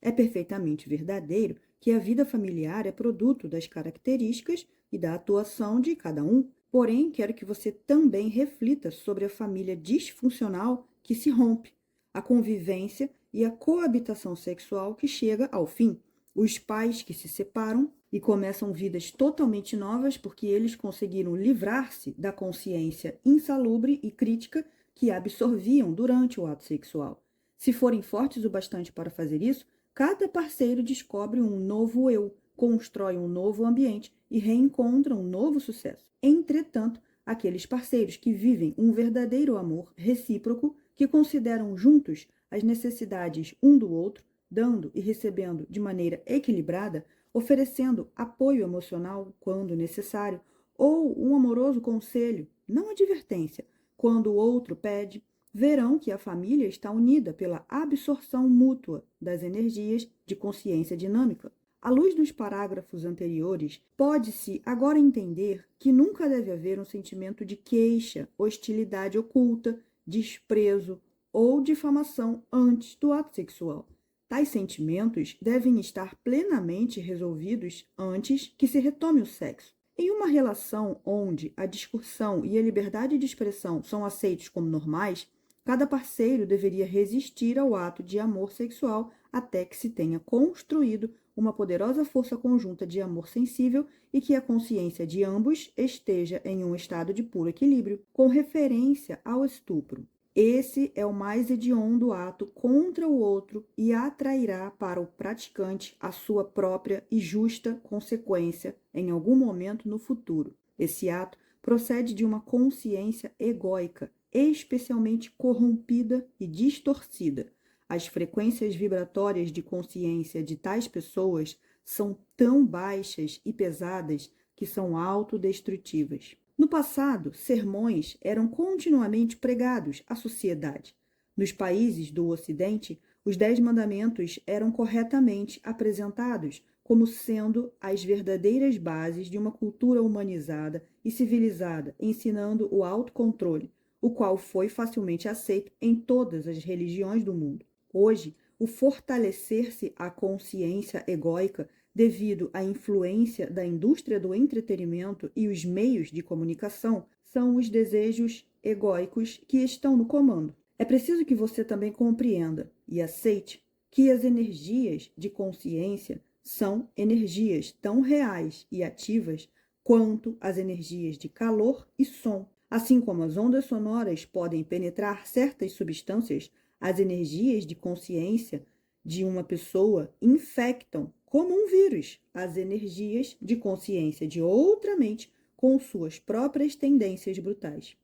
É perfeitamente verdadeiro que a vida familiar é produto das características e da atuação de cada um. Porém, quero que você também reflita sobre a família disfuncional que se rompe, a convivência e a coabitação sexual que chega ao fim, os pais que se separam e começam vidas totalmente novas porque eles conseguiram livrar-se da consciência insalubre e crítica que absorviam durante o ato sexual. Se forem fortes o bastante para fazer isso, cada parceiro descobre um novo eu, constrói um novo ambiente e reencontra um novo sucesso. Entretanto, aqueles parceiros que vivem um verdadeiro amor recíproco, que consideram juntos as necessidades um do outro, dando e recebendo de maneira equilibrada, oferecendo apoio emocional quando necessário, ou um amoroso conselho, não advertência, quando o outro pede, verão que a família está unida pela absorção mútua das energias de consciência dinâmica. À luz dos parágrafos anteriores, pode-se agora entender que nunca deve haver um sentimento de queixa, hostilidade oculta, desprezo ou difamação antes do ato sexual. Tais sentimentos devem estar plenamente resolvidos antes que se retome o sexo. Em uma relação onde a discussão e a liberdade de expressão são aceitos como normais, cada parceiro deveria resistir ao ato de amor sexual até que se tenha construído uma poderosa força conjunta de amor sensível e que a consciência de ambos esteja em um estado de puro equilíbrio, com referência ao estupro. Esse é o mais hediondo ato contra o outro e atrairá para o praticante a sua própria e justa consequência em algum momento no futuro. Esse ato procede de uma consciência egóica, especialmente corrompida e distorcida. As frequências vibratórias de consciência de tais pessoas são tão baixas e pesadas que são autodestrutivas. No passado, sermões eram continuamente pregados à sociedade. Nos países do Ocidente, os 10 mandamentos eram corretamente apresentados como sendo as verdadeiras bases de uma cultura humanizada e civilizada, ensinando o autocontrole, o qual foi facilmente aceito em todas as religiões do mundo. Hoje, o fortalecer-se à consciência egóica devido à influência da indústria do entretenimento e os meios de comunicação são os desejos egóicos que estão no comando. É preciso que você também compreenda e aceite que as energias de consciência são energias tão reais e ativas quanto as energias de calor e som. Assim como as ondas sonoras podem penetrar certas substâncias, as energias de consciência de uma pessoa infectam, como um vírus, as energias de consciência de outra mente com suas próprias tendências brutais.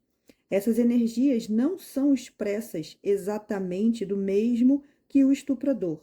Essas energias não são expressas exatamente do mesmo que o estuprador,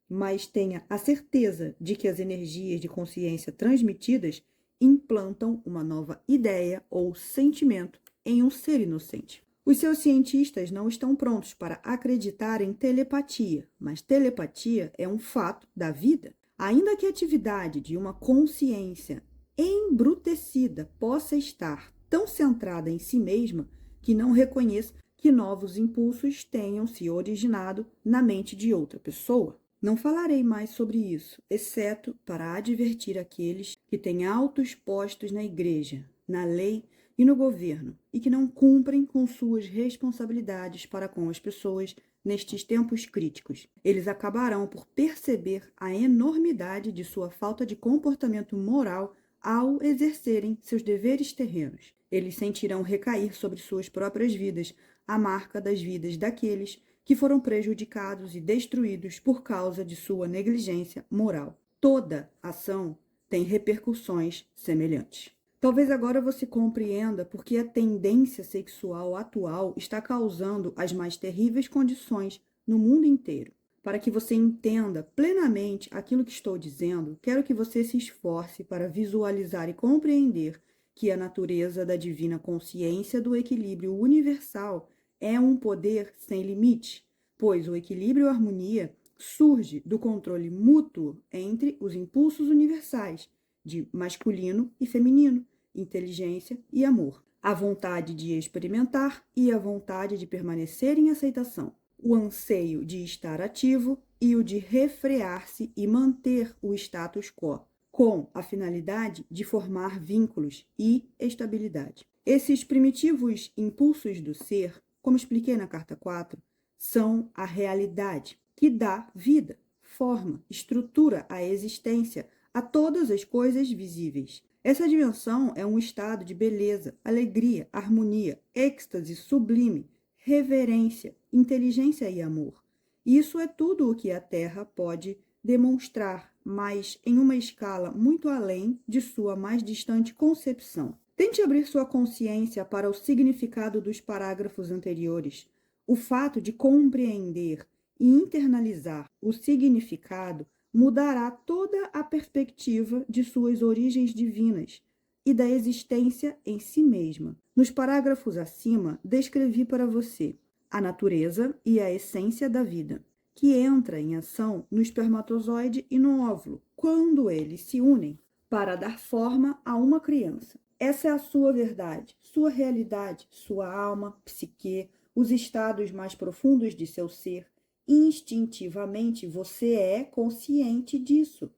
mas tenha a certeza de que as energias de consciência transmitidas implantam uma nova ideia ou sentimento em um ser inocente. Os seus cientistas não estão prontos para acreditar em telepatia, mas telepatia é um fato da vida. Ainda que a atividade de uma consciência embrutecida possa estar tão centrada em si mesma que não reconheça que novos impulsos tenham se originado na mente de outra pessoa. Não falarei mais sobre isso, exceto para advertir aqueles que têm altos postos na igreja, na lei e no governo, e que não cumprem com suas responsabilidades para com as pessoas nestes tempos críticos. Eles acabarão por perceber a enormidade de sua falta de comportamento moral ao exercerem seus deveres terrenos. Eles sentirão recair sobre suas próprias vidas a marca das vidas daqueles que foram prejudicados e destruídos por causa de sua negligência moral. Toda ação tem repercussões semelhantes. Talvez agora você compreenda por que a tendência sexual atual está causando as mais terríveis condições no mundo inteiro. Para que você entenda plenamente aquilo que estou dizendo, quero que você se esforce para visualizar e compreender que a natureza da divina consciência do equilíbrio universal é um poder sem limite, pois o equilíbrio e a harmonia surge do controle mútuo entre os impulsos universais de masculino e feminino, inteligência e amor, a vontade de experimentar e a vontade de permanecer em aceitação, o anseio de estar ativo e o de refrear-se e manter o status quo, com a finalidade de formar vínculos e estabilidade. Esses primitivos impulsos do ser, como expliquei na carta 4, são a realidade que dá vida, forma, estrutura à existência, a todas as coisas visíveis. Essa dimensão é um estado de beleza, alegria, harmonia, êxtase sublime, reverência, inteligência e amor. Isso é tudo o que a Terra pode demonstrar, mas em uma escala muito além de sua mais distante concepção. Tente abrir sua consciência para o significado dos parágrafos anteriores. O fato de compreender e internalizar o significado mudará toda a perspectiva de suas origens divinas e da existência em si mesma. Nos parágrafos acima, descrevi para você a natureza e a essência da vida, que entra em ação no espermatozoide e no óvulo, quando eles se unem para dar forma a uma criança. Essa é a sua verdade, sua realidade, sua alma, psique, os estados mais profundos de seu ser. Instintivamente você é consciente disso.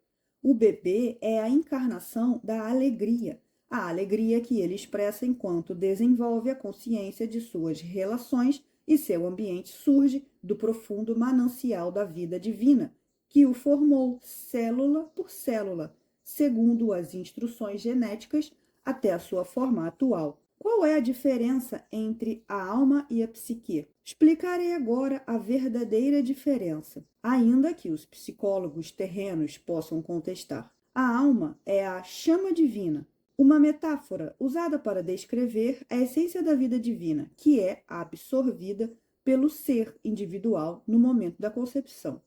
O bebê é a encarnação da alegria, a alegria que ele expressa enquanto desenvolve a consciência de suas relações e seu ambiente surge do profundo manancial da vida divina que o formou célula por célula, segundo as instruções genéticas, até a sua forma atual. Qual é a diferença entre a alma e a psique? Explicarei agora a verdadeira diferença, ainda que os psicólogos terrenos possam contestar. A alma é a chama divina, uma metáfora usada para descrever a essência da vida divina, que é absorvida pelo ser individual no momento da concepção.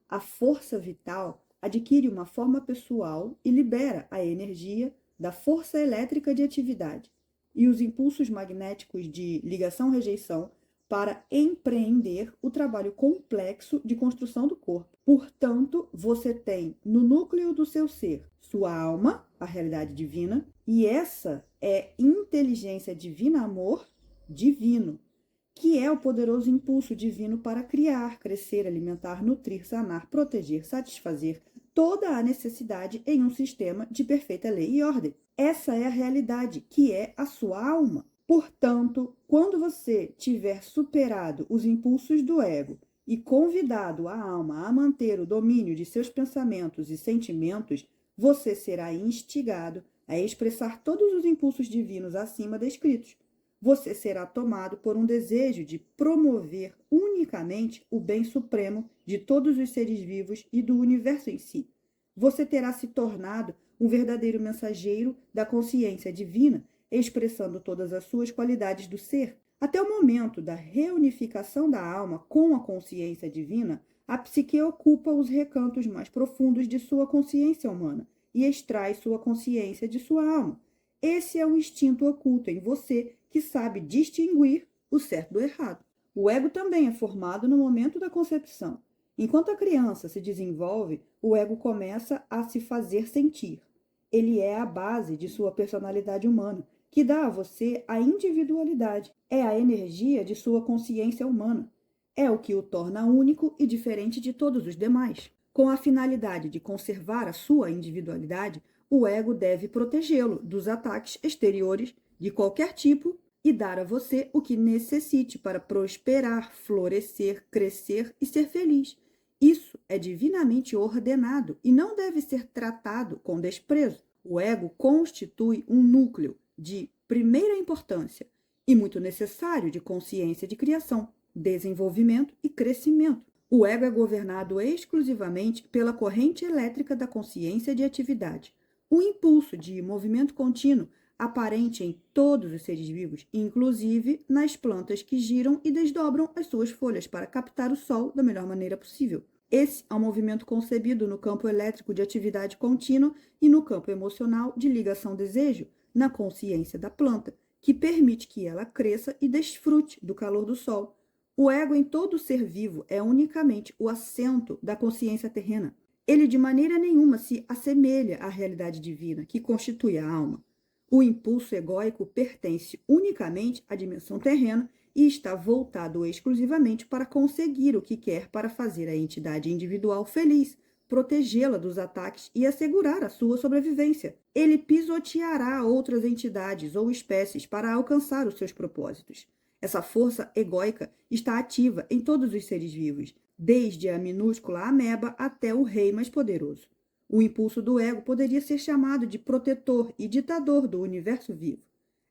A força vital adquire uma forma pessoal e libera a energia da força elétrica de atividade e os impulsos magnéticos de ligação-rejeição para empreender o trabalho complexo de construção do corpo. Portanto, você tem no núcleo do seu ser sua alma, a realidade divina, e essa é inteligência divina, amor divino, que é o poderoso impulso divino para criar, crescer, alimentar, nutrir, sanar, proteger, satisfazer toda a necessidade em um sistema de perfeita lei e ordem. Essa é a realidade, que é a sua alma. Portanto, quando você tiver superado os impulsos do ego e convidado a alma a manter o domínio de seus pensamentos e sentimentos, você será instigado a expressar todos os impulsos divinos acima descritos. Você será tomado por um desejo de promover unicamente o bem supremo de todos os seres vivos e do universo em si. Você terá se tornado um verdadeiro mensageiro da consciência divina, expressando todas as suas qualidades do ser. Até o momento da reunificação da alma com a consciência divina, a psique ocupa os recantos mais profundos de sua consciência humana e extrai sua consciência de sua alma. Esse é o instinto oculto em você que sabe distinguir o certo do errado. O ego também é formado no momento da concepção. Enquanto a criança se desenvolve, o ego começa a se fazer sentir. Ele é a base de sua personalidade humana, que dá a você a individualidade. É a energia de sua consciência humana. É o que o torna único e diferente de todos os demais. Com a finalidade de conservar a sua individualidade, o ego deve protegê-lo dos ataques exteriores de qualquer tipo e dar a você o que necessite para prosperar, florescer, crescer e ser feliz. Isso é divinamente ordenado e não deve ser tratado com desprezo. O ego constitui um núcleo de primeira importância e muito necessário de consciência de criação, desenvolvimento e crescimento. O ego é governado exclusivamente pela corrente elétrica da consciência de atividade. O impulso de movimento contínuo aparente em todos os seres vivos, inclusive nas plantas que giram e desdobram as suas folhas para captar o sol da melhor maneira possível. Esse é um movimento concebido no campo elétrico de atividade contínua e no campo emocional de ligação-desejo, na consciência da planta, que permite que ela cresça e desfrute do calor do sol. O ego em todo ser vivo é unicamente o assento da consciência terrena. Ele de maneira nenhuma se assemelha à realidade divina, que constitui a alma. O impulso egóico pertence unicamente à dimensão terrena e está voltado exclusivamente para conseguir o que quer para fazer a entidade individual feliz, protegê-la dos ataques e assegurar a sua sobrevivência. Ele pisoteará outras entidades ou espécies para alcançar os seus propósitos. Essa força egóica está ativa em todos os seres vivos, desde a minúscula ameba até o rei mais poderoso. O impulso do ego poderia ser chamado de protetor e ditador do universo vivo.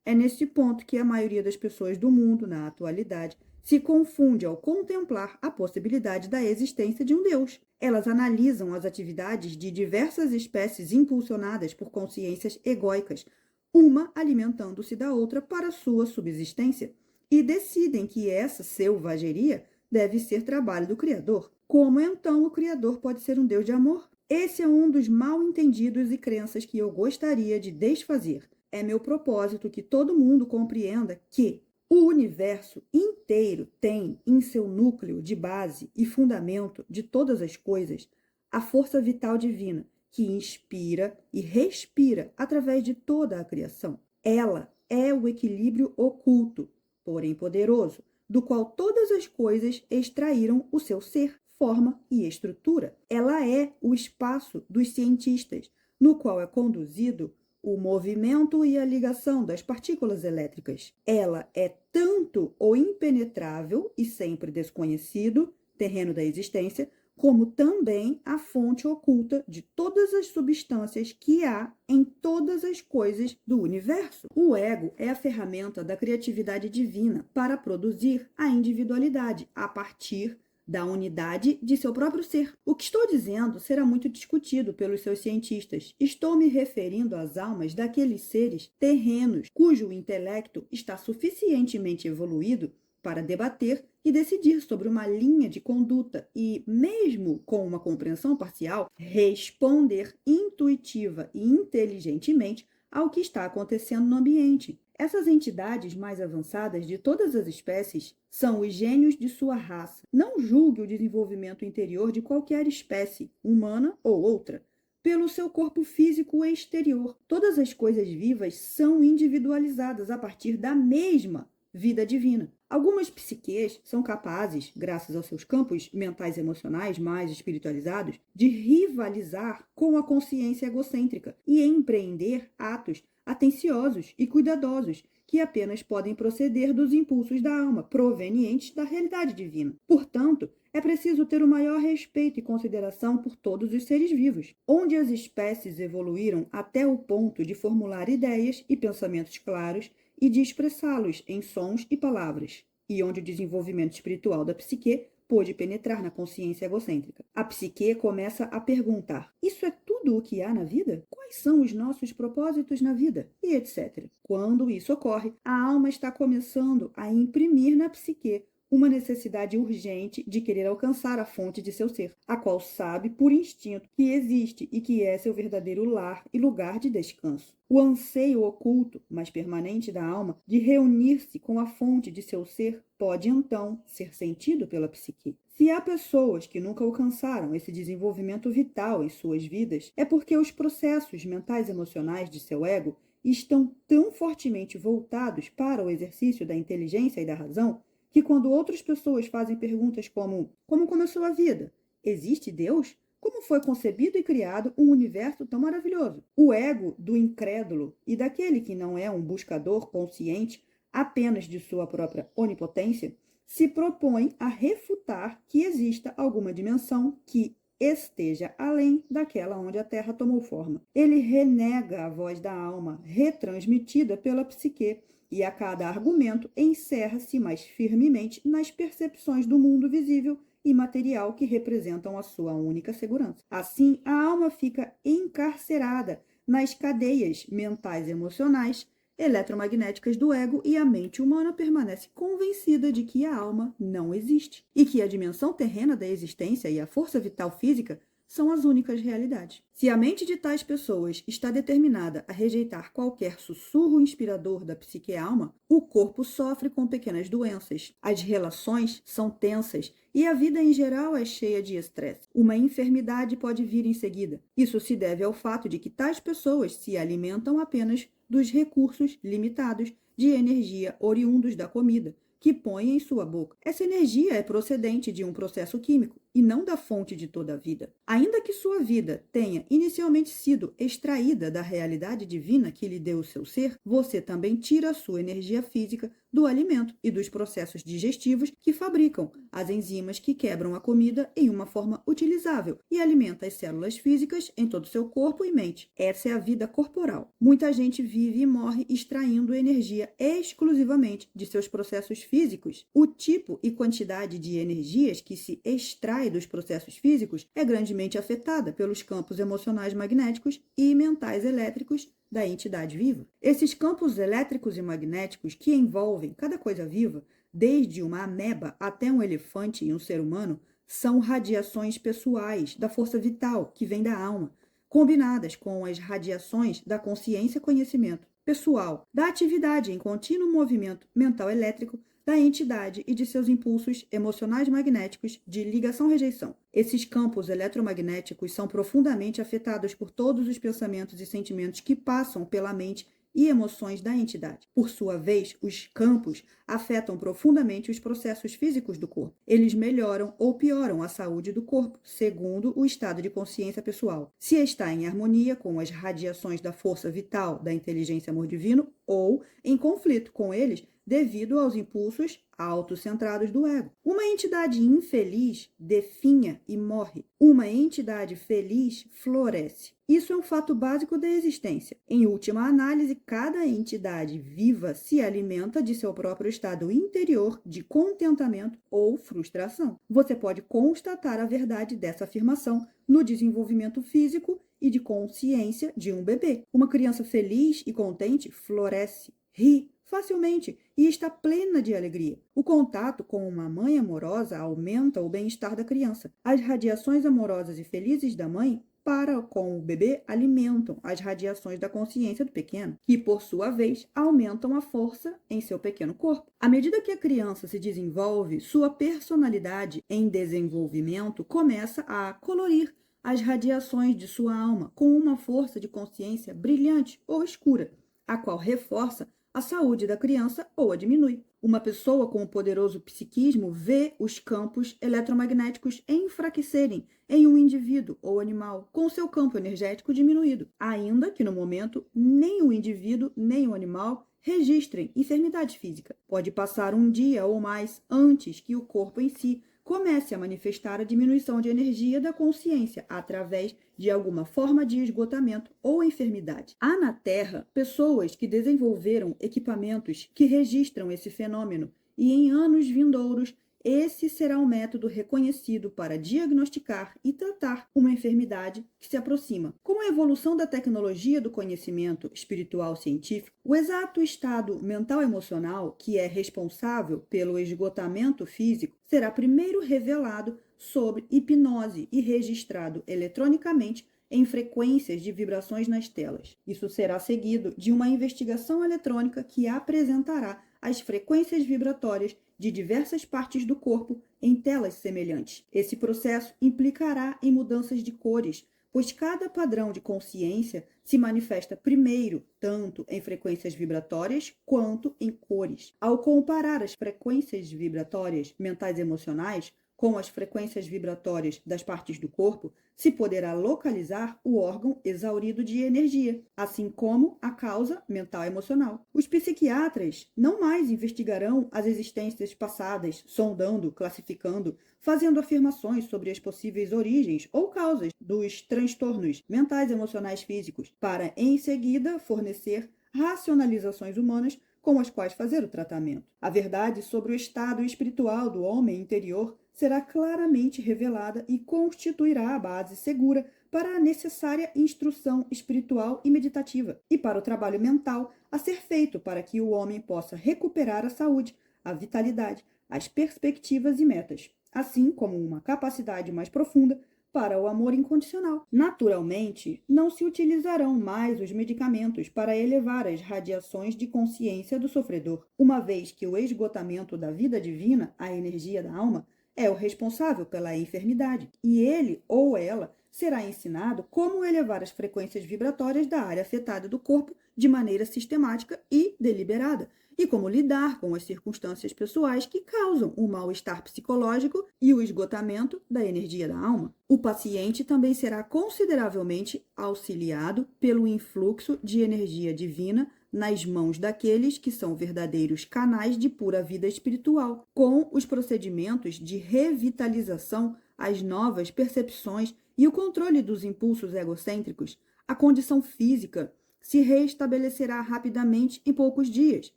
É nesse ponto que a maioria das pessoas do mundo, na atualidade, se confunde ao contemplar a possibilidade da existência de um Deus. Elas analisam as atividades de diversas espécies impulsionadas por consciências egóicas, uma alimentando-se da outra para sua subsistência, e decidem que essa selvageria deve ser trabalho do Criador. Como então o Criador pode ser um Deus de amor? Esse é um dos mal-entendidos e crenças que eu gostaria de desfazer. É meu propósito que todo mundo compreenda que o universo inteiro tem em seu núcleo de base e fundamento de todas as coisas a força vital divina que inspira e respira através de toda a criação. Ela é o equilíbrio oculto, porém poderoso, do qual todas as coisas extraíram o seu ser, forma e estrutura. Ela é o espaço dos cientistas, no qual é conduzido o movimento e a ligação das partículas elétricas. Ela é tanto o impenetrável e sempre desconhecido terreno da existência, como também a fonte oculta de todas as substâncias que há em todas as coisas do universo. O ego é a ferramenta da criatividade divina para produzir a individualidade a partir da unidade de seu próprio ser. O que estou dizendo será muito discutido pelos seus cientistas. Estou me referindo às almas daqueles seres terrenos cujo intelecto está suficientemente evoluído para debater e decidir sobre uma linha de conduta e, mesmo com uma compreensão parcial, responder intuitiva e inteligentemente ao que está acontecendo no ambiente. Essas entidades mais avançadas de todas as espécies são os gênios de sua raça. Não julgue o desenvolvimento interior de qualquer espécie, humana ou outra, pelo seu corpo físico exterior. Todas as coisas vivas são individualizadas a partir da mesma vida divina. Algumas psiques são capazes, graças aos seus campos mentais e emocionais mais espiritualizados, de rivalizar com a consciência egocêntrica e empreender atos atenciosos e cuidadosos que apenas podem proceder dos impulsos da alma, provenientes da realidade divina. Portanto, é preciso ter o maior respeito e consideração por todos os seres vivos. Onde as espécies evoluíram até o ponto de formular ideias e pensamentos claros e de expressá-los em sons e palavras, e onde o desenvolvimento espiritual da psique pôde penetrar na consciência egocêntrica. A psique começa a perguntar: isso é tudo o que há na vida? Quais são os nossos propósitos na vida? E etc. Quando isso ocorre, a alma está começando a imprimir na psique uma necessidade urgente de querer alcançar a fonte de seu ser, a qual sabe por instinto que existe e que é seu verdadeiro lar e lugar de descanso. O anseio oculto, mas permanente da alma, de reunir-se com a fonte de seu ser, pode então ser sentido pela psique. Se há pessoas que nunca alcançaram esse desenvolvimento vital em suas vidas, é porque os processos mentais e emocionais de seu ego estão tão fortemente voltados para o exercício da inteligência e da razão que quando outras pessoas fazem perguntas como começou a vida? Existe Deus? Como foi concebido e criado um universo tão maravilhoso? O ego do incrédulo e daquele que não é um buscador consciente apenas de sua própria onipotência se propõe a refutar que exista alguma dimensão que esteja além daquela onde a Terra tomou forma. Ele renega a voz da alma, retransmitida pela psique, e a cada argumento encerra-se mais firmemente nas percepções do mundo visível e material que representam a sua única segurança. Assim, a alma fica encarcerada nas cadeias mentais e emocionais eletromagnéticas do ego e a mente humana permanece convencida de que a alma não existe e que a dimensão terrena da existência e a força vital física são as únicas realidades. Se a mente de tais pessoas está determinada a rejeitar qualquer sussurro inspirador da psique-alma, o corpo sofre com pequenas doenças, as relações são tensas e a vida em geral é cheia de estresse. Uma enfermidade pode vir em seguida. Isso se deve ao fato de que tais pessoas se alimentam apenas dos recursos limitados de energia oriundos da comida que põe em sua boca. Essa energia é procedente de um processo químico e não da fonte de toda a vida. Ainda que sua vida tenha inicialmente sido extraída da realidade divina que lhe deu o seu ser, você também tira a sua energia física do alimento e dos processos digestivos que fabricam as enzimas que quebram a comida em uma forma utilizável e alimenta as células físicas em todo o seu corpo e mente. Essa é a vida corporal. Muita gente vive e morre extraindo energia exclusivamente de seus processos físicos. O tipo e quantidade de energias que se extrai dos processos físicos é grandemente afetada pelos campos emocionais magnéticos e mentais elétricos da entidade viva. Esses campos elétricos e magnéticos que envolvem cada coisa viva, desde uma ameba até um elefante e um ser humano, são radiações pessoais da força vital que vem da alma, combinadas com as radiações da consciência-conhecimento pessoal, da atividade em contínuo movimento mental elétrico da entidade e de seus impulsos emocionais magnéticos de ligação-rejeição. Esses campos eletromagnéticos são profundamente afetados por todos os pensamentos e sentimentos que passam pela mente e emoções da entidade. Por sua vez, os campos afetam profundamente os processos físicos do corpo. Eles melhoram ou pioram a saúde do corpo, segundo o estado de consciência pessoal. Se está em harmonia com as radiações da força vital da inteligência amor divino ou em conflito com eles, devido aos impulsos autocentrados do ego. Uma entidade infeliz definha e morre. Uma entidade feliz floresce. Isso é um fato básico da existência. Em última análise, cada entidade viva se alimenta de seu próprio estado interior de contentamento ou frustração. Você pode constatar a verdade dessa afirmação no desenvolvimento físico e de consciência de um bebê. Uma criança feliz e contente floresce, ri facilmente e está plena de alegria. O contato com uma mãe amorosa aumenta o bem-estar da criança. As radiações amorosas e felizes da mãe para com o bebê alimentam as radiações da consciência do pequeno, que, por sua vez, aumentam a força em seu pequeno corpo. À medida que a criança se desenvolve, sua personalidade em desenvolvimento começa a colorir as radiações de sua alma com uma força de consciência brilhante ou escura, a qual reforça a saúde da criança ou a diminui. Uma pessoa com um poderoso psiquismo vê os campos eletromagnéticos enfraquecerem em um indivíduo ou animal com seu campo energético diminuído, ainda que no momento nem o indivíduo nem o animal registrem enfermidade física. Pode passar um dia ou mais antes que o corpo em si comece a manifestar a diminuição de energia da consciência através de alguma forma de esgotamento ou enfermidade. Há na Terra pessoas que desenvolveram equipamentos que registram esse fenômeno e em anos vindouros esse será um método reconhecido para diagnosticar e tratar uma enfermidade que se aproxima. Com a evolução da tecnologia do conhecimento espiritual científico, o exato estado mental-emocional que é responsável pelo esgotamento físico será primeiro revelado sob hipnose e registrado eletronicamente em frequências de vibrações nas telas. Isso será seguido de uma investigação eletrônica que apresentará as frequências vibratórias de diversas partes do corpo em telas semelhantes. Esse processo implicará em mudanças de cores, pois cada padrão de consciência se manifesta primeiro tanto em frequências vibratórias quanto em cores. Ao comparar as frequências vibratórias mentais e emocionais com as frequências vibratórias das partes do corpo, se poderá localizar o órgão exaurido de energia, assim como a causa mental e emocional. Os psiquiatras não mais investigarão as existências passadas, sondando, classificando, fazendo afirmações sobre as possíveis origens ou causas dos transtornos mentais, emocionais, físicos, para em seguida fornecer racionalizações humanas com as quais fazer o tratamento. A verdade sobre o estado espiritual do homem interior será claramente revelada e constituirá a base segura para a necessária instrução espiritual e meditativa e para o trabalho mental a ser feito para que o homem possa recuperar a saúde, a vitalidade, as perspectivas e metas, assim como uma capacidade mais profunda para o amor incondicional. Naturalmente, não se utilizarão mais os medicamentos para elevar as radiações de consciência do sofredor, uma vez que o esgotamento da vida divina, a energia da alma, é o responsável pela enfermidade, e ele ou ela será ensinado como elevar as frequências vibratórias da área afetada do corpo de maneira sistemática e deliberada, e como lidar com as circunstâncias pessoais que causam o mal-estar psicológico e o esgotamento da energia da alma. O paciente também será consideravelmente auxiliado pelo influxo de energia divina nas mãos daqueles que são verdadeiros canais de pura vida espiritual, com os procedimentos de revitalização, as novas percepções e o controle dos impulsos egocêntricos. A condição física se reestabelecerá rapidamente em poucos dias,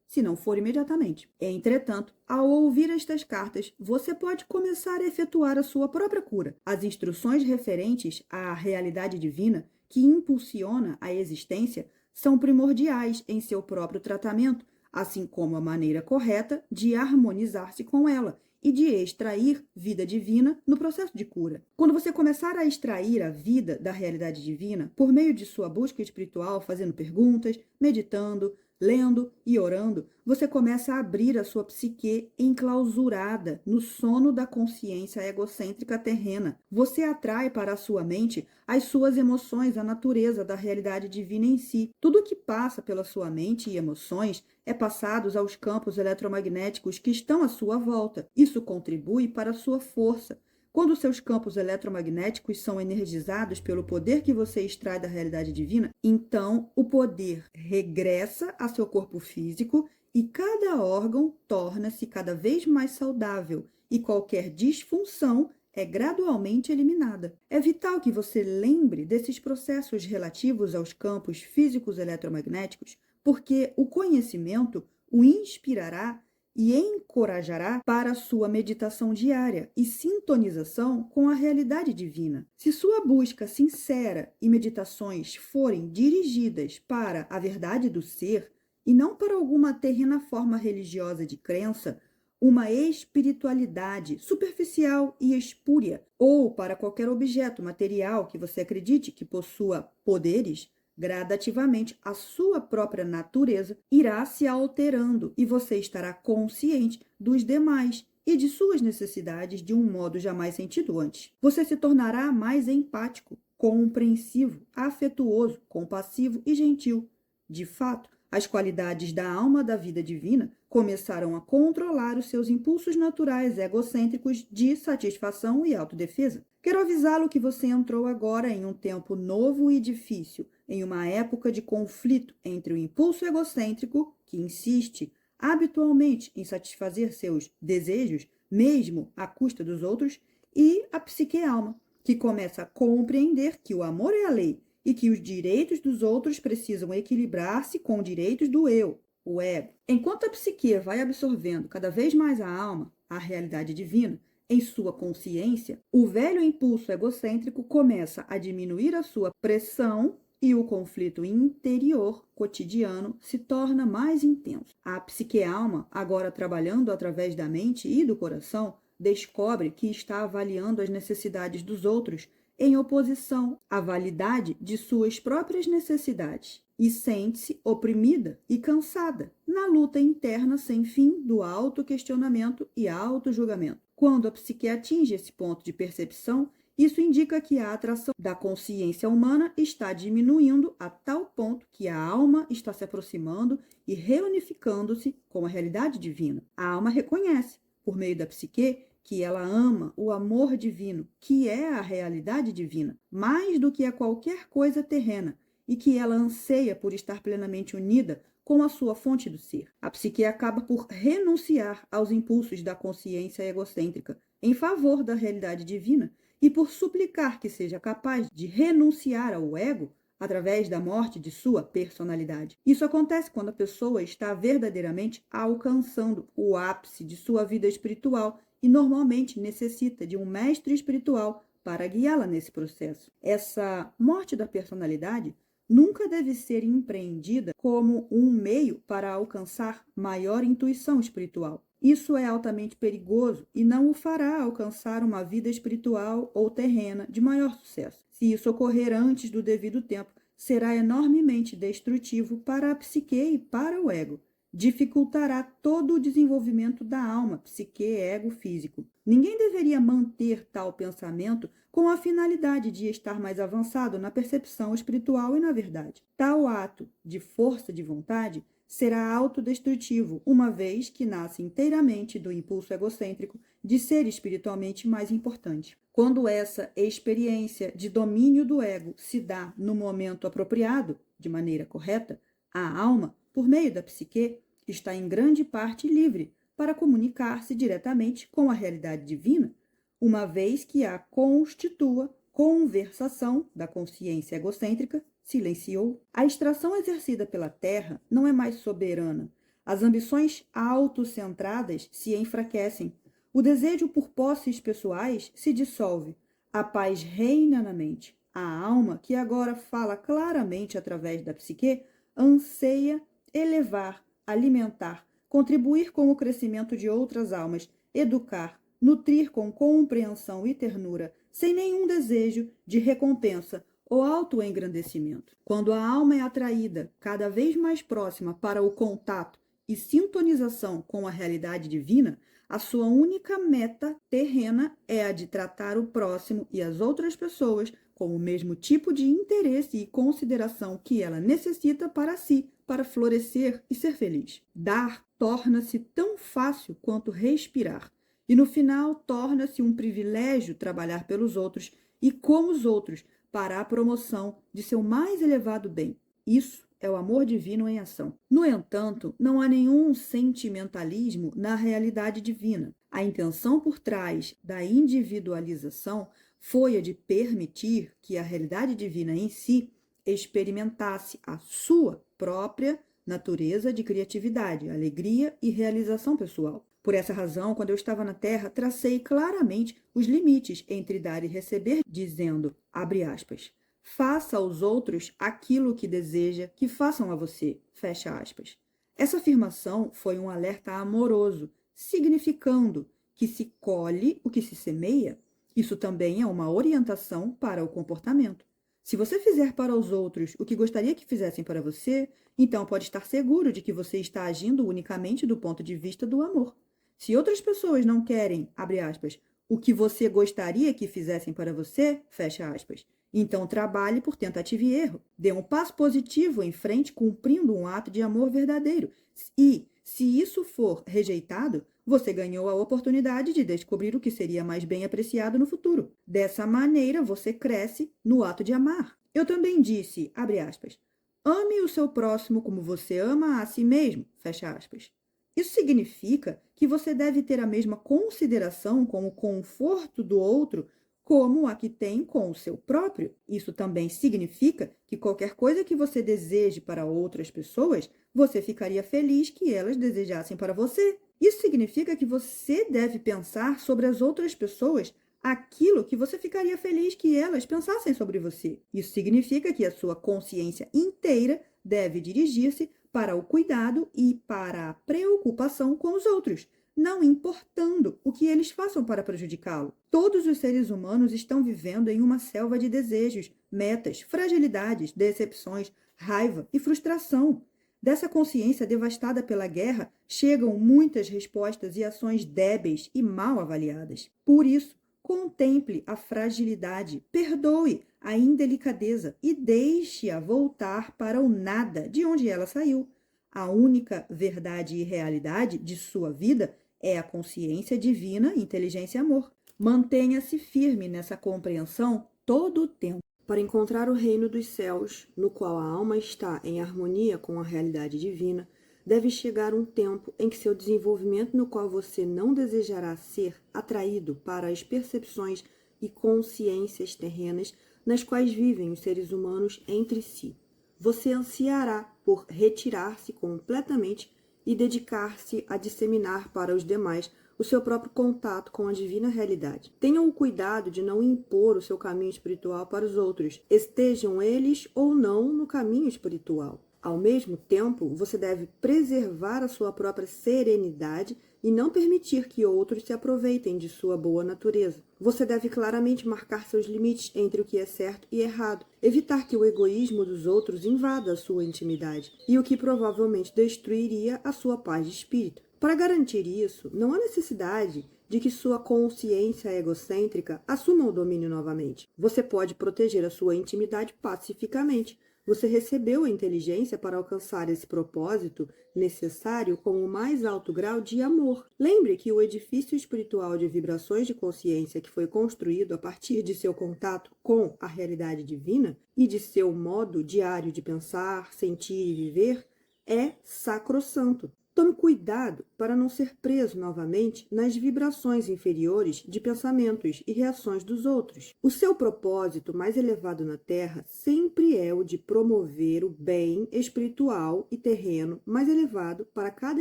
se não for imediatamente. Entretanto, ao ouvir estas cartas, você pode começar a efetuar a sua própria cura. As instruções referentes à realidade divina que impulsiona a existência são primordiais em seu próprio tratamento, assim como a maneira correta de harmonizar-se com ela e de extrair vida divina no processo de cura. Quando você começar a extrair a vida da realidade divina por meio de sua busca espiritual, fazendo perguntas, meditando, lendo e orando, você começa a abrir a sua psique enclausurada no sono da consciência egocêntrica terrena. Você atrai para a sua mente as suas emoções, a natureza da realidade divina em si. Tudo que passa pela sua mente e emoções é passado aos campos eletromagnéticos que estão à sua volta. Isso contribui para a sua força. Quando seus campos eletromagnéticos são energizados pelo poder que você extrai da realidade divina, então o poder regressa a seu corpo físico e cada órgão torna-se cada vez mais saudável e qualquer disfunção é gradualmente eliminada. É vital que você lembre desses processos relativos aos campos físicos eletromagnéticos, porque o conhecimento o inspirará e encorajará para a sua meditação diária e sintonização com a realidade divina. Se sua busca sincera e meditações forem dirigidas para a verdade do ser e não para alguma terrena forma religiosa de crença, uma espiritualidade superficial e espúria, ou para qualquer objeto material que você acredite que possua poderes, gradativamente a sua própria natureza irá se alterando e você estará consciente dos demais e de suas necessidades de um modo jamais sentido antes. Você se tornará mais empático, compreensivo, afetuoso, compassivo e gentil. De fato, as qualidades da alma da vida divina começaram a controlar os seus impulsos naturais egocêntricos de satisfação e autodefesa. Quero avisá-lo que você entrou agora em um tempo novo e difícil, em uma época de conflito entre o impulso egocêntrico, que insiste habitualmente em satisfazer seus desejos, mesmo à custa dos outros, e a psique-alma, que começa a compreender que o amor é a lei e que os direitos dos outros precisam equilibrar-se com os direitos do eu, o ego. Enquanto a psique vai absorvendo cada vez mais a alma, a realidade divina, em sua consciência, o velho impulso egocêntrico começa a diminuir a sua pressão e o conflito interior cotidiano se torna mais intenso. A psique-alma, agora trabalhando através da mente e do coração, descobre que está avaliando as necessidades dos outros em oposição à validade de suas próprias necessidades e sente-se oprimida e cansada na luta interna sem fim do autoquestionamento e autojulgamento. Quando a psique atinge esse ponto de percepção, isso indica que a atração da consciência humana está diminuindo a tal ponto que a alma está se aproximando e reunificando-se com a realidade divina. A alma reconhece, por meio da psique, que ela ama o amor divino, que é a realidade divina, mais do que a qualquer coisa terrena, e que ela anseia por estar plenamente unida com a sua fonte do ser. A psique acaba por renunciar aos impulsos da consciência egocêntrica em favor da realidade divina e por suplicar que seja capaz de renunciar ao ego através da morte de sua personalidade. Isso acontece quando a pessoa está verdadeiramente alcançando o ápice de sua vida espiritual e normalmente necessita de um mestre espiritual para guiá-la nesse processo. Essa morte da personalidade nunca deve ser empreendida como um meio para alcançar maior intuição espiritual. Isso é altamente perigoso e não o fará alcançar uma vida espiritual ou terrena de maior sucesso. Se isso ocorrer antes do devido tempo, será enormemente destrutivo para a psique e para o ego. Dificultará todo o desenvolvimento da alma, psique, ego, físico. Ninguém deveria manter tal pensamento com a finalidade de estar mais avançado na percepção espiritual e na verdade. Tal ato de força de vontade será autodestrutivo, uma vez que nasce inteiramente do impulso egocêntrico de ser espiritualmente mais importante. Quando essa experiência de domínio do ego se dá no momento apropriado, de maneira correta, a alma, por meio da psique, está em grande parte livre para comunicar-se diretamente com a realidade divina, uma vez que a constitua conversação da consciência egocêntrica silenciou. A extração exercida pela Terra não é mais soberana. As ambições autocentradas se enfraquecem. O desejo por posses pessoais se dissolve. A paz reina na mente. A alma, que agora fala claramente através da psique, anseia elevar, alimentar, contribuir com o crescimento de outras almas, educar, nutrir com compreensão e ternura, sem nenhum desejo de recompensa ou autoengrandecimento. Quando a alma é atraída cada vez mais próxima para o contato e sintonização com a realidade divina, a sua única meta terrena é a de tratar o próximo e as outras pessoas com o mesmo tipo de interesse e consideração que ela necessita para si, para florescer e ser feliz. Dar torna-se tão fácil quanto respirar, e no final torna-se um privilégio trabalhar pelos outros e com os outros para a promoção de seu mais elevado bem. Isso é o amor divino em ação. No entanto, não há nenhum sentimentalismo na realidade divina. A intenção por trás da individualização foi a de permitir que a realidade divina em si experimentasse a sua própria natureza de criatividade, alegria e realização pessoal. Por essa razão, quando eu estava na Terra, tracei claramente os limites entre dar e receber, dizendo, abre aspas, faça aos outros aquilo que deseja que façam a você, fecha aspas. Essa afirmação foi um alerta amoroso, significando que se colhe o que se semeia. Isso também é uma orientação para o comportamento. Se você fizer para os outros o que gostaria que fizessem para você, então pode estar seguro de que você está agindo unicamente do ponto de vista do amor. Se outras pessoas não querem, abre aspas, o que você gostaria que fizessem para você, fecha aspas, então trabalhe por tentativa e erro. Dê um passo positivo em frente cumprindo um ato de amor verdadeiro. E, se isso for rejeitado, você ganhou a oportunidade de descobrir o que seria mais bem apreciado no futuro. Dessa maneira, você cresce no ato de amar. Eu também disse, abre aspas, ame o seu próximo como você ama a si mesmo, fecha aspas. Isso significa que você deve ter a mesma consideração com o conforto do outro como a que tem com o seu próprio. Isso também significa que qualquer coisa que você deseje para outras pessoas, você ficaria feliz que elas desejassem para você. Isso significa que você deve pensar sobre as outras pessoas aquilo que você ficaria feliz que elas pensassem sobre você. Isso significa que a sua consciência inteira deve dirigir-se para o cuidado e para a preocupação com os outros, não importando o que eles façam para prejudicá-lo. Todos os seres humanos estão vivendo em uma selva de desejos, metas, fragilidades, decepções, raiva e frustração. Dessa consciência devastada pela guerra, chegam muitas respostas e ações débeis e mal avaliadas. Por isso, contemple a fragilidade, perdoe a indelicadeza e deixe-a voltar para o nada de onde ela saiu. A única verdade e realidade de sua vida é a consciência divina, inteligência e amor. Mantenha-se firme nessa compreensão todo o tempo. Para encontrar o reino dos céus, no qual a alma está em harmonia com a realidade divina, deve chegar um tempo em que seu desenvolvimento, no qual você não desejará ser atraído para as percepções e consciências terrenas nas quais vivem os seres humanos entre si. Você ansiará por retirar-se completamente e dedicar-se a disseminar para os demais o seu próprio contato com a divina realidade. Tenha o cuidado de não impor o seu caminho espiritual para os outros, estejam eles ou não no caminho espiritual. Ao mesmo tempo, você deve preservar a sua própria serenidade e não permitir que outros se aproveitem de sua boa natureza. Você deve claramente marcar seus limites entre o que é certo e errado, evitar que o egoísmo dos outros invada a sua intimidade, e o que provavelmente destruiria a sua paz de espírito. Para garantir isso, não há necessidade de que sua consciência egocêntrica assuma o domínio novamente. Você pode proteger a sua intimidade pacificamente. Você recebeu a inteligência para alcançar esse propósito necessário com o mais alto grau de amor. Lembre que o edifício espiritual de vibrações de consciência que foi construído a partir de seu contato com a realidade divina e de seu modo diário de pensar, sentir e viver é sacrossanto. Tome cuidado para não ser preso novamente nas vibrações inferiores de pensamentos e reações dos outros. O seu propósito mais elevado na Terra sempre é o de promover o bem espiritual e terreno mais elevado para cada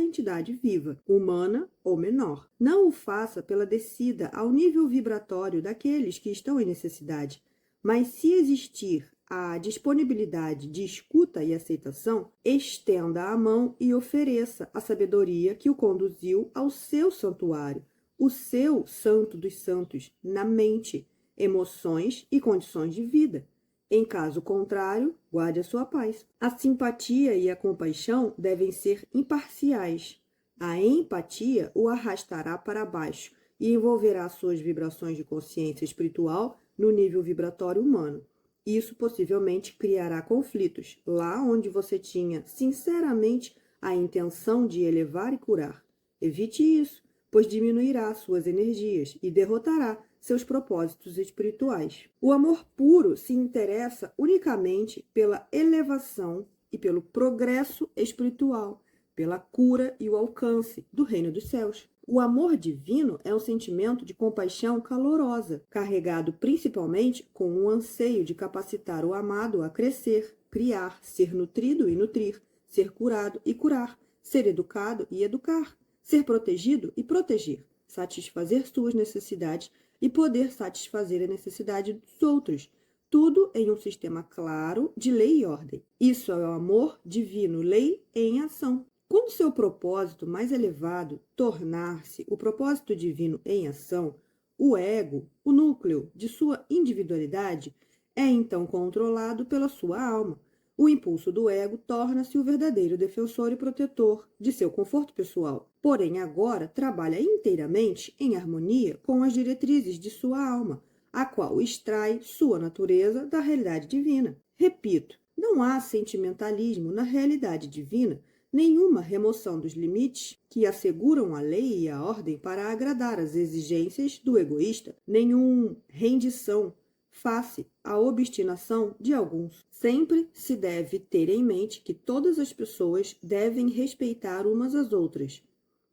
entidade viva, humana ou menor. Não o faça pela descida ao nível vibratório daqueles que estão em necessidade, mas se existir a disponibilidade de escuta e aceitação, estenda a mão e ofereça a sabedoria que o conduziu ao seu santuário, o seu santo dos santos, na mente, emoções e condições de vida. Em caso contrário, guarde a sua paz. A simpatia e a compaixão devem ser imparciais. A empatia o arrastará para baixo e envolverá suas vibrações de consciência espiritual no nível vibratório humano. Isso possivelmente criará conflitos, lá onde você tinha sinceramente a intenção de elevar e curar. Evite isso, pois diminuirá suas energias e derrotará seus propósitos espirituais. O amor puro se interessa unicamente pela elevação e pelo progresso espiritual, pela cura e o alcance do reino dos céus. O amor divino é um sentimento de compaixão calorosa, carregado principalmente com um anseio de capacitar o amado a crescer, criar, ser nutrido e nutrir, ser curado e curar, ser educado e educar, ser protegido e proteger, satisfazer suas necessidades e poder satisfazer a necessidade dos outros, tudo em um sistema claro de lei e ordem. Isso é o amor divino, lei em ação. Quando seu propósito mais elevado tornar-se o propósito divino em ação, o ego, o núcleo de sua individualidade, é então controlado pela sua alma. O impulso do ego torna-se o verdadeiro defensor e protetor de seu conforto pessoal. Porém, agora trabalha inteiramente em harmonia com as diretrizes de sua alma, a qual extrai sua natureza da realidade divina. Repito, não há sentimentalismo na realidade divina, nenhuma remoção dos limites que asseguram a lei e a ordem para agradar às exigências do egoísta, nenhuma rendição face à obstinação de alguns. Sempre se deve ter em mente que todas as pessoas devem respeitar umas às outras.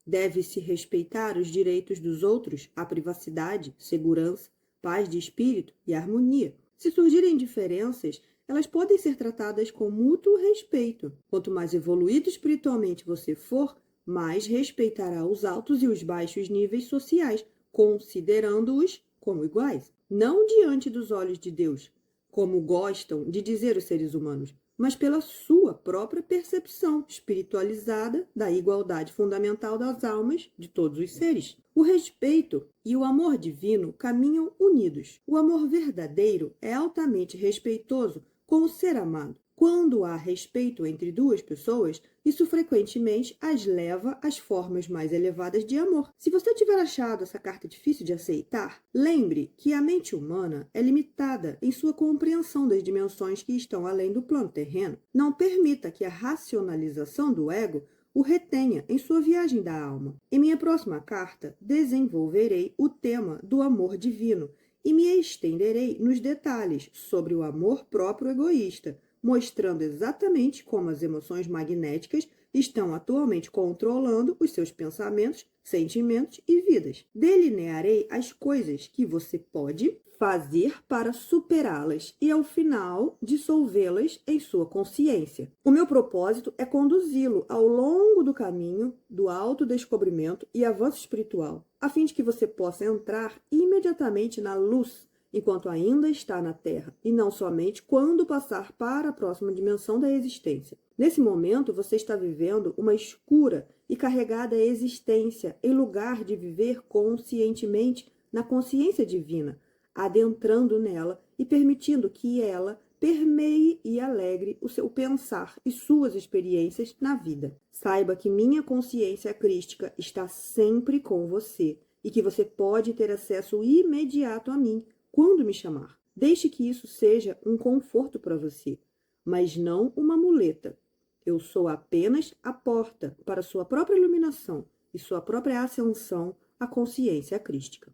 Deve-se respeitar os direitos dos outros, a privacidade, segurança, paz de espírito e harmonia. Se surgirem diferenças, elas podem ser tratadas com mútuo respeito. Quanto mais evoluído espiritualmente você for, mais respeitará os altos e os baixos níveis sociais, considerando-os como iguais. Não diante dos olhos de Deus, como gostam de dizer os seres humanos, mas pela sua própria percepção espiritualizada da igualdade fundamental das almas de todos os seres. O respeito e o amor divino caminham unidos. O amor verdadeiro é altamente respeitoso com o ser amado. Quando há respeito entre duas pessoas, isso frequentemente as leva às formas mais elevadas de amor. Se você tiver achado essa carta difícil de aceitar, lembre que a mente humana é limitada em sua compreensão das dimensões que estão além do plano terreno. Não permita que a racionalização do ego o retenha em sua viagem da alma. Em minha próxima carta, desenvolverei o tema do amor divino e me estenderei nos detalhes sobre o amor próprio egoísta, mostrando exatamente como as emoções magnéticas estão atualmente controlando os seus pensamentos, sentimentos e vidas. Delinearei as coisas que você pode fazer para superá-las e, ao final, dissolvê-las em sua consciência. O meu propósito é conduzi-lo ao longo do caminho do autodescobrimento e avanço espiritual, a fim de que você possa entrar imediatamente na luz enquanto ainda está na Terra, e não somente quando passar para a próxima dimensão da existência. Nesse momento, você está vivendo uma escura e carregada existência, em lugar de viver conscientemente na consciência divina, adentrando nela e permitindo que ela permeie e alegre o seu pensar e suas experiências na vida. Saiba que minha consciência crística está sempre com você e que você pode ter acesso imediato a mim quando me chamar. Deixe que isso seja um conforto para você, mas não uma muleta. Eu sou apenas a porta para sua própria iluminação e sua própria ascensão à consciência crística.